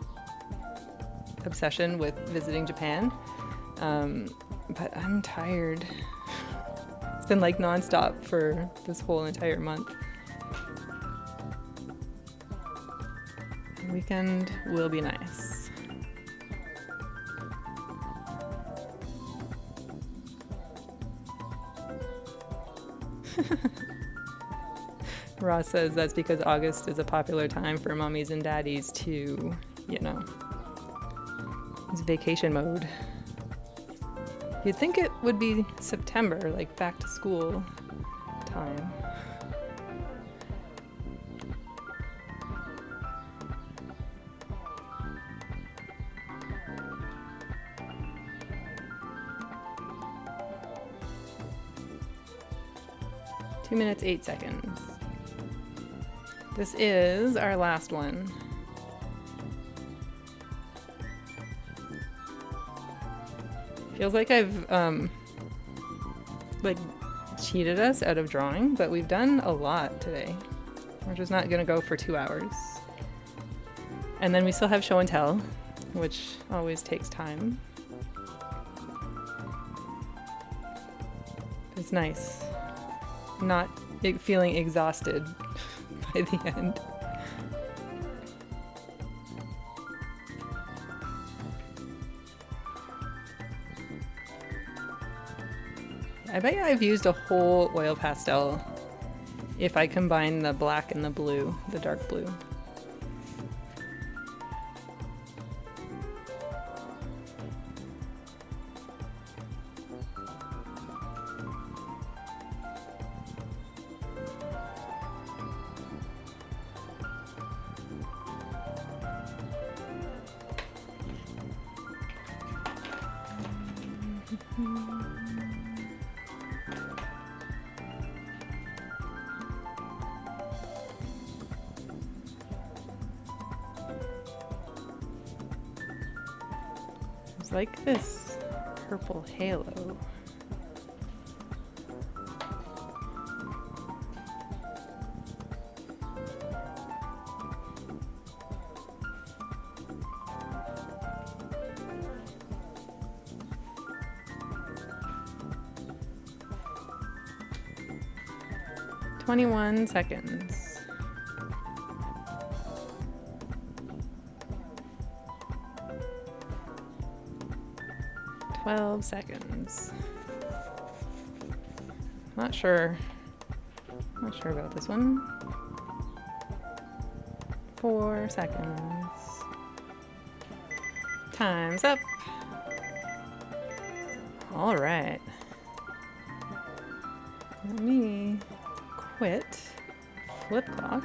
obsession with visiting Japan. But I'm tired. It's been like nonstop for this whole entire month. Weekend will be nice. Ross says that's because August is a popular time for mommies and daddies to, it's vacation mode. You'd think it would be September, like back to school time. Two minutes, 8 seconds. This is our last one. Feels like I've cheated us out of drawing, but we've done a lot today. We're just not gonna go for 2 hours. And then we still have show and tell, which always takes time. It's nice. Not feeling exhausted by the end. I bet you I've used a whole oil pastel if I combine the black and the blue, the dark blue. It's like this purple halo. "21 seconds. 12 seconds. Not sure about this one. 4 seconds. Time's up. All right. Let me quit flip clock.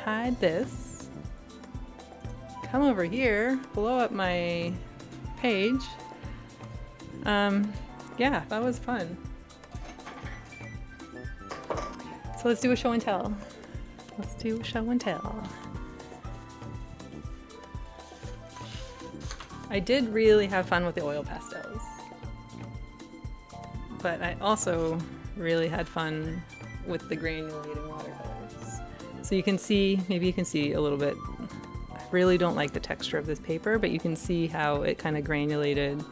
Hide this. come over here, blow up my page. Yeah, that was fun. So let's do a show and tell. Let's do a show and tell. I did really have fun with the oil pastels, but I also really had fun with the granulating watercolors. So you can see, maybe you can see a little bit. I really don't like the texture of this paper, but you can see how it kind of granulated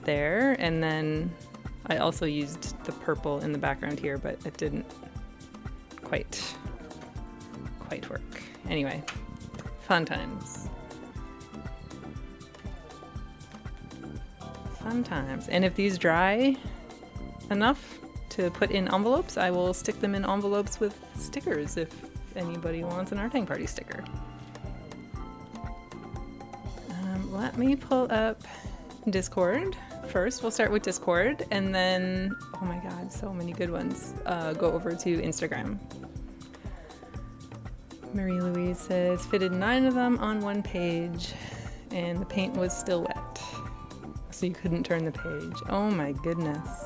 there. And then I also used the purple in the background here, but it didn't quite work. Anyway, fun times. Fun times. And if these dry enough to put in envelopes, I will stick them in envelopes with stickers if anybody wants an art hang party sticker. Let me pull up Discord first. We'll start with Discord and then, oh my god, so many good ones. Go over to Instagram. Marie Louise says, fitted 9 of them on one page and the paint was still wet. So you couldn't turn the page. Oh my goodness.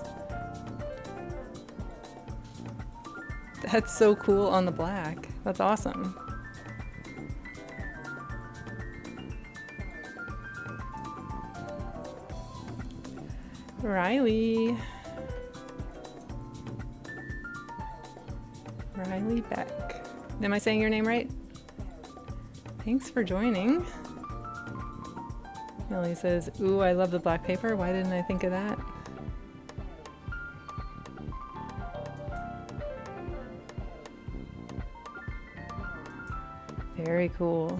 That's so cool on the black. That's awesome. Riley Beck. Am I saying your name right? Thanks for joining. Melly says, ooh, I love the black paper. Why didn't I think of that? Very cool.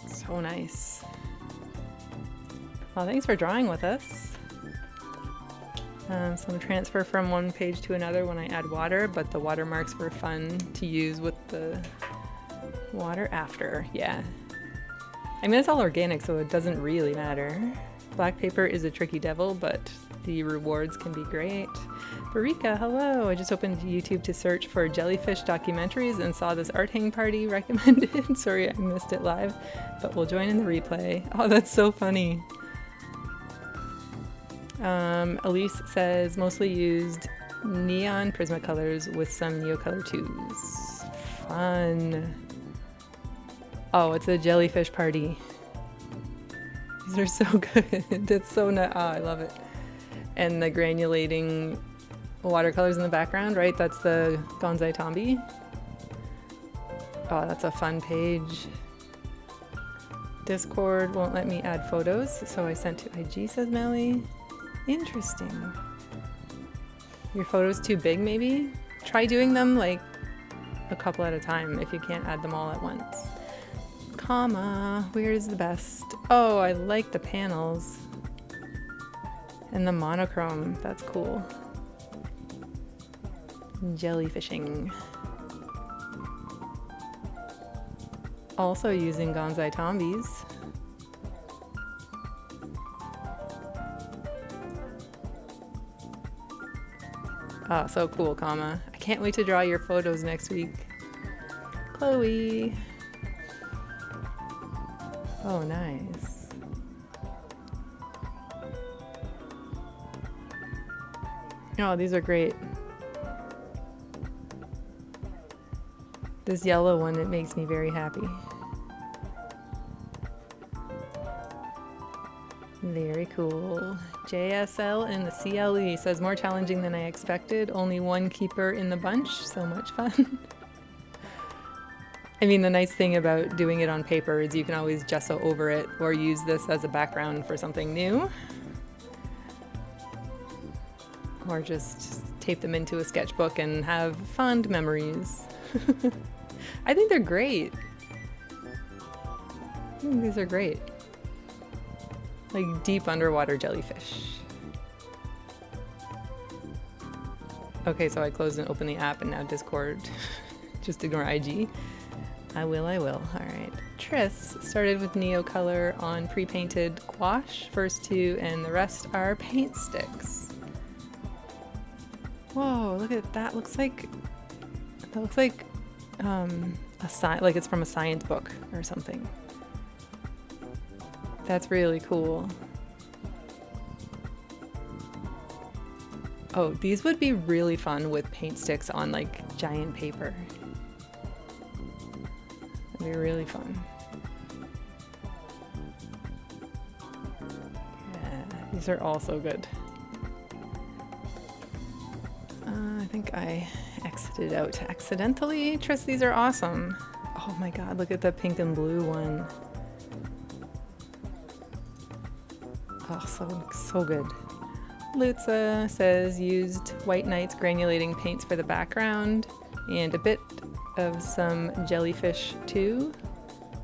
So nice. Well, thanks for drawing with us. So I'm transfer from one page to another when I add water, but the watermarks were fun to use with the water after. Yeah. I mean, it's all organic, so it doesn't really matter. Black paper is a tricky devil, but the rewards can be great. Barika, hello! I just opened YouTube to search for Jellyfish documentaries and saw this art hang party recommended. Sorry I missed it live, but we'll join in the replay. Oh, that's so funny. Elise says, mostly used neon Prismacolors with some Neocolor tubes. Fun. Oh, it's a jellyfish party. These are so good. It's so oh, I love it. And the granulating watercolors in the background, right? That's the Gonzai Tombi. Oh, that's a fun page. Discord won't let me add photos, so I sent to IG, says Melly. Interesting. Your photo's too big, maybe? Try doing them like a couple at a time if you can't add them all at once. Comma, where's the best? Oh, I like the panels. And the monochrome, that's cool. Jellyfishing. Also using Gonzai Tombis. Oh, so cool, comma. I can't wait to draw your photos next week. Chloe. Oh, nice. Oh, these are great. This yellow one, it makes me very happy. Very cool. JSL in the CLE says, more challenging than I expected. Only one keeper in the bunch. So much fun. I mean, the nice thing about doing it on paper is you can always gesso over it or use this as a background for something new. Or just tape them into a sketchbook and have fond memories. I think they're great. I think these are great. Like deep underwater jellyfish. Okay, so I closed and opened the app and now Discord. Just ignore IG. I will. All right. Tris started with Neocolor on pre-painted gouache, first two, and the rest are paint sticks. Whoa, look at that. Looks like like it's from a science book or something. That's really cool. Oh, these would be really fun with paint sticks on like giant paper. That'd be really fun. Yeah, these are all so good. I think I exited out accidentally. Tris, these are awesome. Oh my god, look at the pink and blue one. Oh, so good. Lutza says used White Knight's granulating paints for the background and a bit of some Jellyfish too.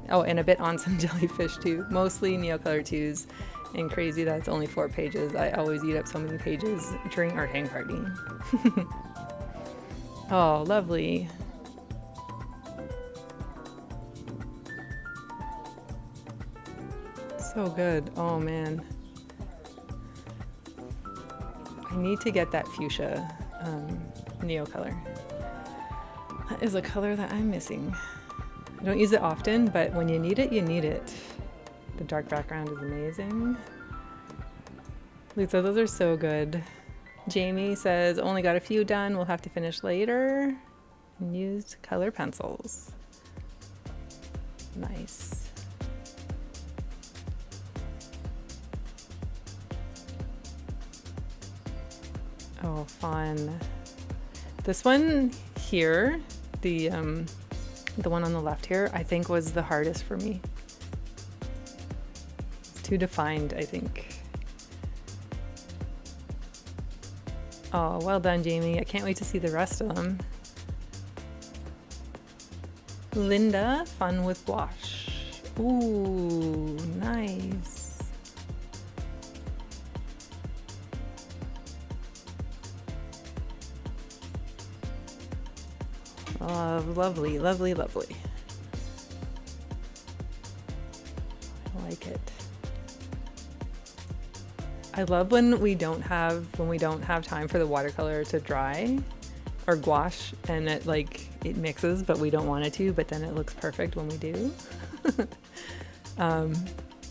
Oh, and a bit on some Jellyfish too. Mostly Neocolor 2s. And crazy that's only 4 pages. I always eat up so many pages during art hang party. Oh, lovely. So good. Oh man. I need to get that fuchsia Neocolor. That is a color that I'm missing. I don't use it often, but when you need it, you need it. The dark background is amazing. Lutza, those are so good. Jamie says, only got a few done. We'll have to finish later. And used color pencils. Nice. Oh, fun. This one here, the one on the left here, I think was the hardest for me. It's too defined, I think. Oh, well done, Jamie. I can't wait to see the rest of them. Linda, fun with gouache. Ooh, nice. Oh, lovely, lovely, lovely. I like it. I love when we don't have time for the watercolor to dry or gouache and it mixes, but we don't want it to, but then it looks perfect when we do.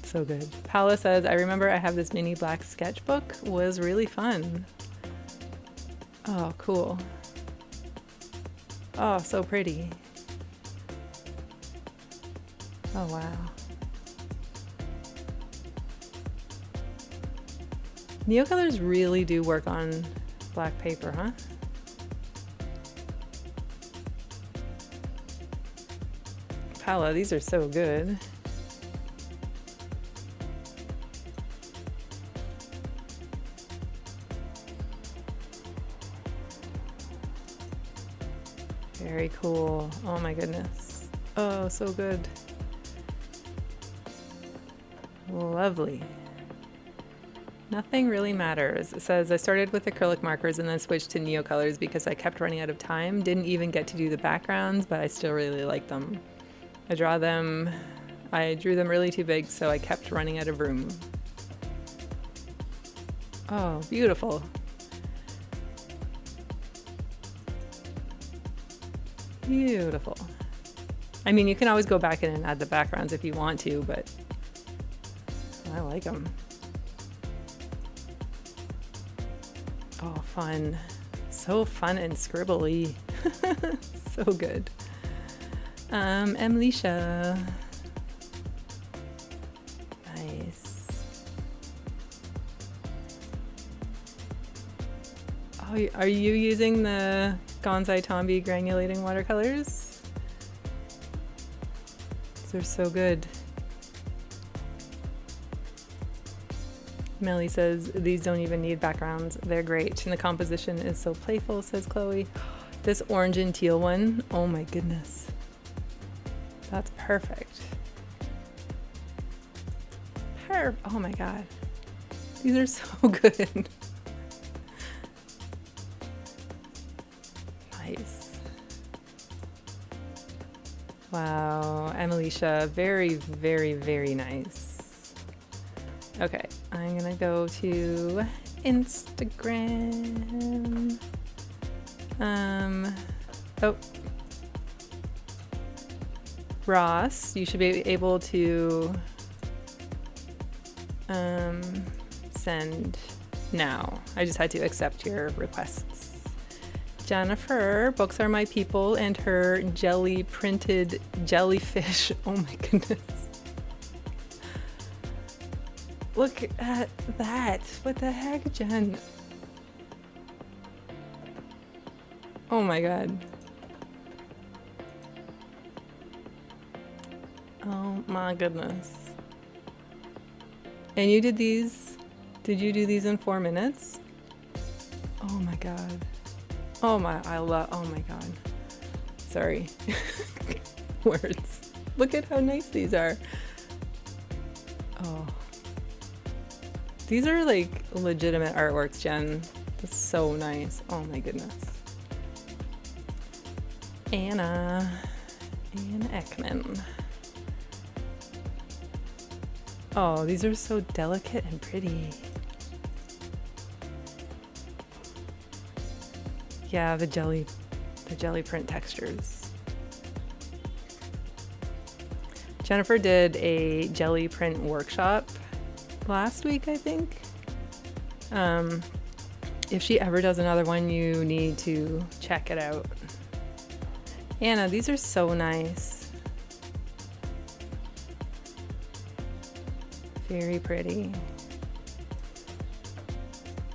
So good. Paula says, I remember I have this mini black sketchbook, was really fun. Oh, cool. Oh, so pretty. Oh, wow. Neocolors really do work on black paper, huh? Paula, these are so good. Very cool. Oh my goodness. Oh, so good. Lovely. Nothing really matters. It says, I started with acrylic markers and then switched to Neocolors because I kept running out of time. Didn't even get to do the backgrounds, but I still really like them. I drew them really too big, so I kept running out of room. Oh, beautiful. Beautiful. I mean, you can always go back in and add the backgrounds if you want to, but I like them. Oh, fun. So fun and scribbly. So good. Emlisha. Nice. Oh, are you using the Gonzai Tombi granulating watercolors? They're so good. Melly says, these don't even need backgrounds. They're great. And the composition is so playful, says Chloe. This orange and teal one, oh my goodness. That's perfect. Oh my god. These are so good. Nice. Wow, and Alicia, very, very, very nice. Okay, I'm gonna go to Instagram. Oh, Ross, you should be able to send now. I just had to accept your requests. Jennifer, books are my people, and her jelly printed jellyfish. Oh my goodness. Look at that. What the heck, Jen? Oh my god. Oh my goodness. And you did these? Did you do these in 4 minutes? Oh my god. Oh my god. Sorry. Words. Look at how nice these are. Oh. These are like legitimate artworks, Jen. That's so nice. Oh my goodness. Anna Ekman. Oh, these are so delicate and pretty. Yeah, the jelly print textures. Jennifer did a jelly print workshop last week, I think. If she ever does another one, you need to check it out. Anna, these are so nice. Very pretty.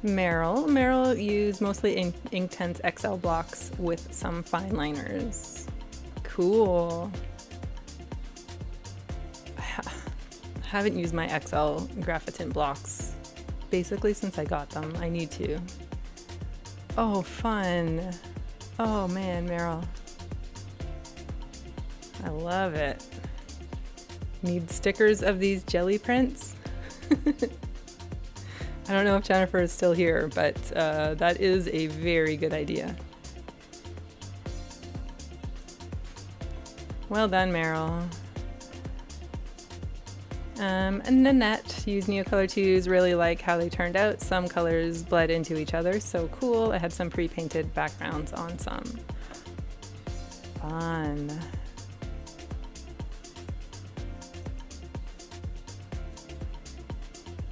Meryl used mostly Inktense XL blocks with some fine liners. Cool. Haven't used my XL Graphitin blocks basically since I got them. I need to. Oh, fun. Oh man, Meryl. I love it. Need stickers of these jelly prints? I don't know if Jennifer is still here, but that is a very good idea. Well done, Meryl. And Nanette used Neocolor 2s, really like how they turned out. Some colors bled into each other, so cool. I had some pre-painted backgrounds on some. Fun.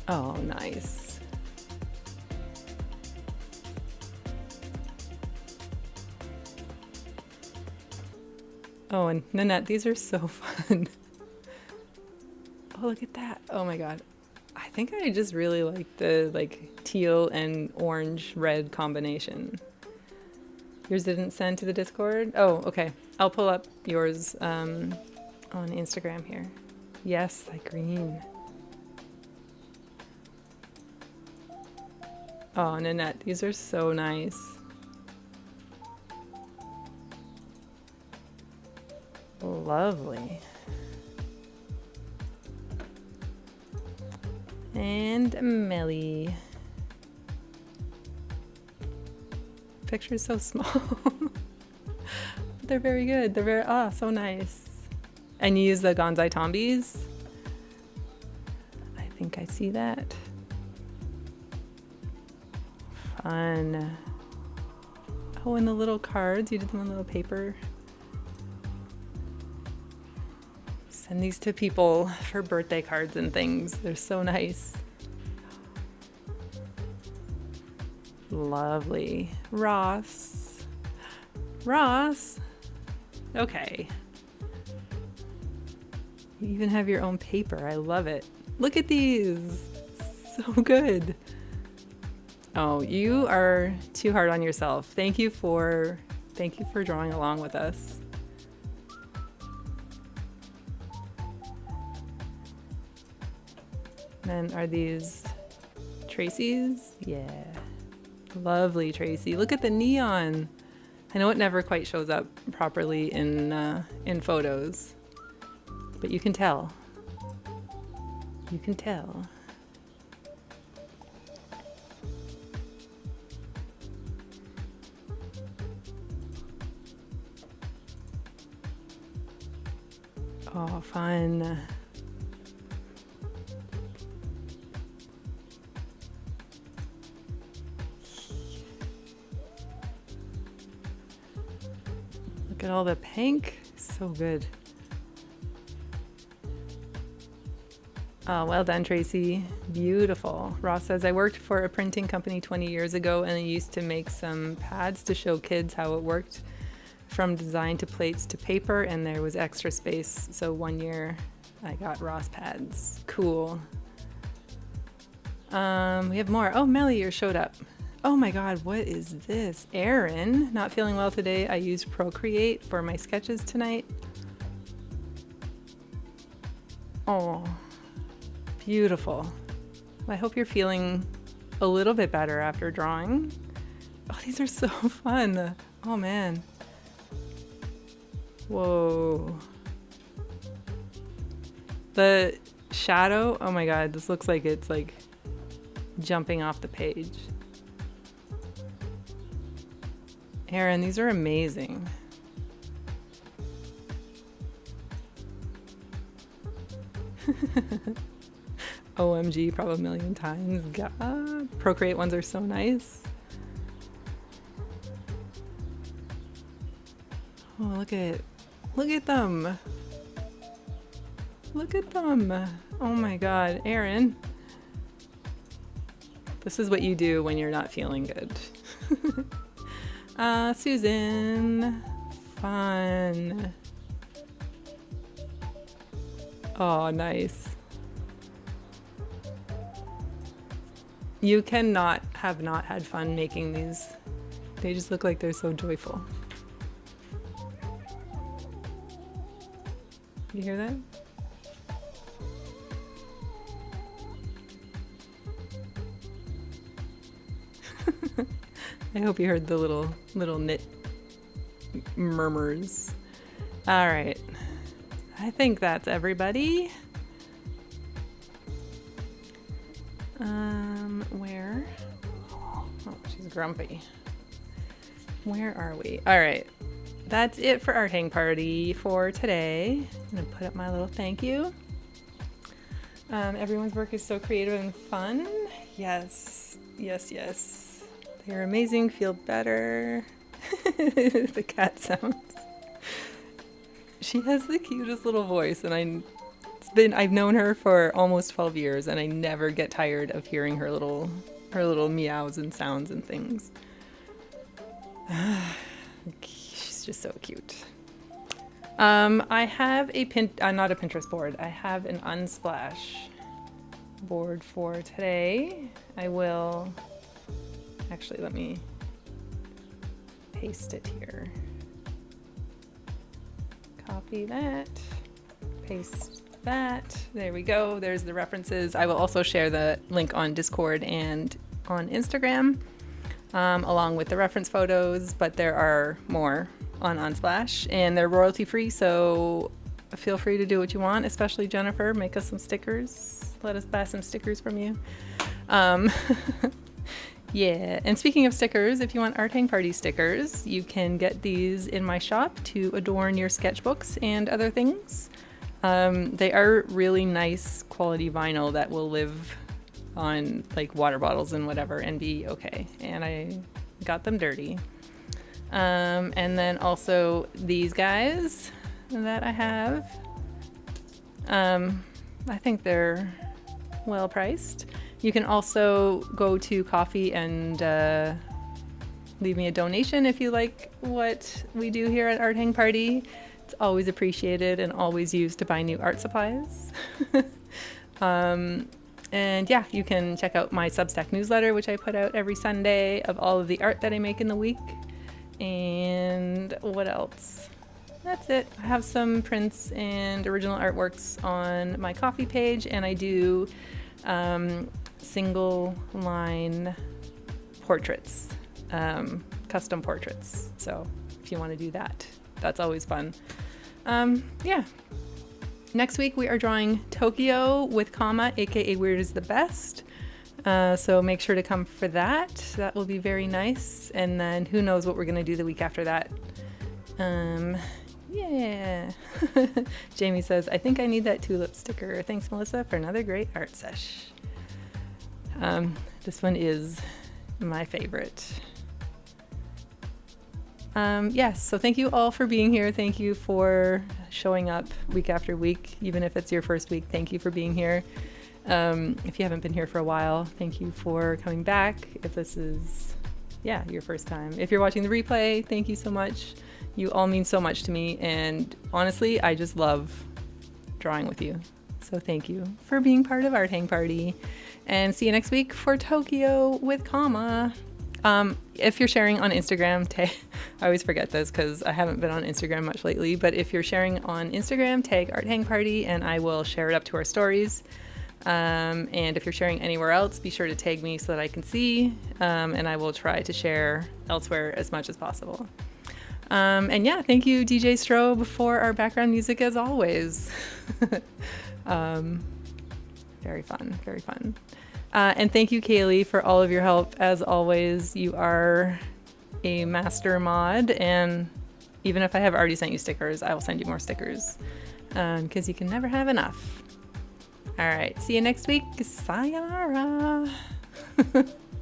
Oh, nice. Oh, and Nanette, these are so fun. Oh, look at that. Oh my god. I think I just really like the teal and orange red combination. Yours didn't send to the Discord? Oh, okay. I'll pull up yours on Instagram here. Yes, like green. Oh, Nanette, these are so nice. Lovely. And Melly. Picture's so small. But they're very good. They're very, so nice. And you use the Gonzai Tombis? I think I see that. Fun. Oh, and the little cards. You did them on little paper. Send these to people for birthday cards and things. They're so nice. Lovely. Ross. Okay. You even have your own paper. I love it. Look at these. So good. Oh, you are too hard on yourself. Thank you for drawing along with us. And are these Tracy's? Yeah. Lovely, Tracy. Look at the neon. I know it never quite shows up properly in photos, but you can tell. You can tell. Oh, fun. Look at all the pink. So good. Oh, well done, Tracy. Beautiful. Ross says, I worked for a printing company 20 years ago and I used to make some pads to show kids how it worked from design to plates to paper, and there was extra space. So 1 year I got Ross pads. Cool. We have more. Oh, Melly, you showed up. Oh my God, what is this? Erin, not feeling well today. I used Procreate for my sketches tonight. Oh, beautiful. I hope you're feeling a little bit better after drawing. Oh, these are so fun. Oh man. Whoa. The shadow, oh my God, this looks like it's like jumping off the page. Erin, these are amazing. OMG, probably a million times. God, Procreate ones are so nice. Oh, look at them. Look at them. Oh my God, Erin. This is what you do when you're not feeling good. Susan. Fun. Oh, nice. You cannot have not had fun making these. They just look like they're so joyful. You hear that? I hope you heard the little knit murmurs. All right. I think that's everybody. Where? Oh, she's grumpy. Where are we? All right. That's it for our hang party for today. I'm gonna put up my little thank you. Everyone's work is so creative and fun. Yes, yes, yes. They're amazing. Feel better. The cat sounds. She has the cutest little voice, and I've known her for almost 12 years, and I never get tired of hearing her little meows and sounds and things. She's just so cute. I have not a Pinterest board. I have an Unsplash board for today. I will actually, let me paste it here. Copy that, paste that. There we go. There's the references. I will also share the link on Discord and on Instagram, along with the reference photos, but there are more on Unsplash, and they're royalty free, so feel free to do what you want, especially Jennifer. Make us some stickers. Let us buy some stickers from you. Yeah, and speaking of stickers, if you want Art Hang Party stickers, you can get these in my shop to adorn your sketchbooks and other things. They are really nice quality vinyl that will live on like water bottles and whatever and be okay. And I got them dirty. And then also these guys that I have. I think they're well priced. You can also go to Ko-fi and leave me a donation if you like what we do here at Art Hang Party. It's always appreciated and always used to buy new art supplies. And yeah, you can check out my Substack newsletter, which I put out every Sunday, of all of the art that I make in the week. And what else? That's it. I have some prints and original artworks on my Ko-fi page, and I do single line portraits, custom portraits. So if you want to do that, that's always fun. Yeah. Next week we are drawing Tokyo with Comma, aka Weird is the Best. So make sure to come for that. That will be very nice. And then who knows what we're going to do the week after that. Yeah. Jamie says, I think I need that tulip sticker. Thanks, Melissa, for another great art sesh. This one is my favorite. Yes, so thank you all for being here. Thank you for showing up week after week, even if it's your first week. Thank you for being here. If you haven't been here for a while, thank you for coming back. If this is, your first time. If you're watching the replay, thank you so much. You all mean so much to me, and honestly, I just love drawing with you. So thank you for being part of Art Hang Party, and see you next week for Tokyo with Kama. If you're sharing on Instagram, I always forget this because I haven't been on Instagram much lately, but if you're sharing on Instagram, tag Art Hang Party and I will share it up to our stories. And if you're sharing anywhere else, be sure to tag me so that I can see, and I will try to share elsewhere as much as possible. And thank you, DJ Strobe, for our background music as always. Very fun, very fun. And thank you, Kaylee, for all of your help. As always, you are a master mod, and even if I have already sent you stickers, I will send you more stickers, because you can never have enough. All right, see you next week. Sayonara.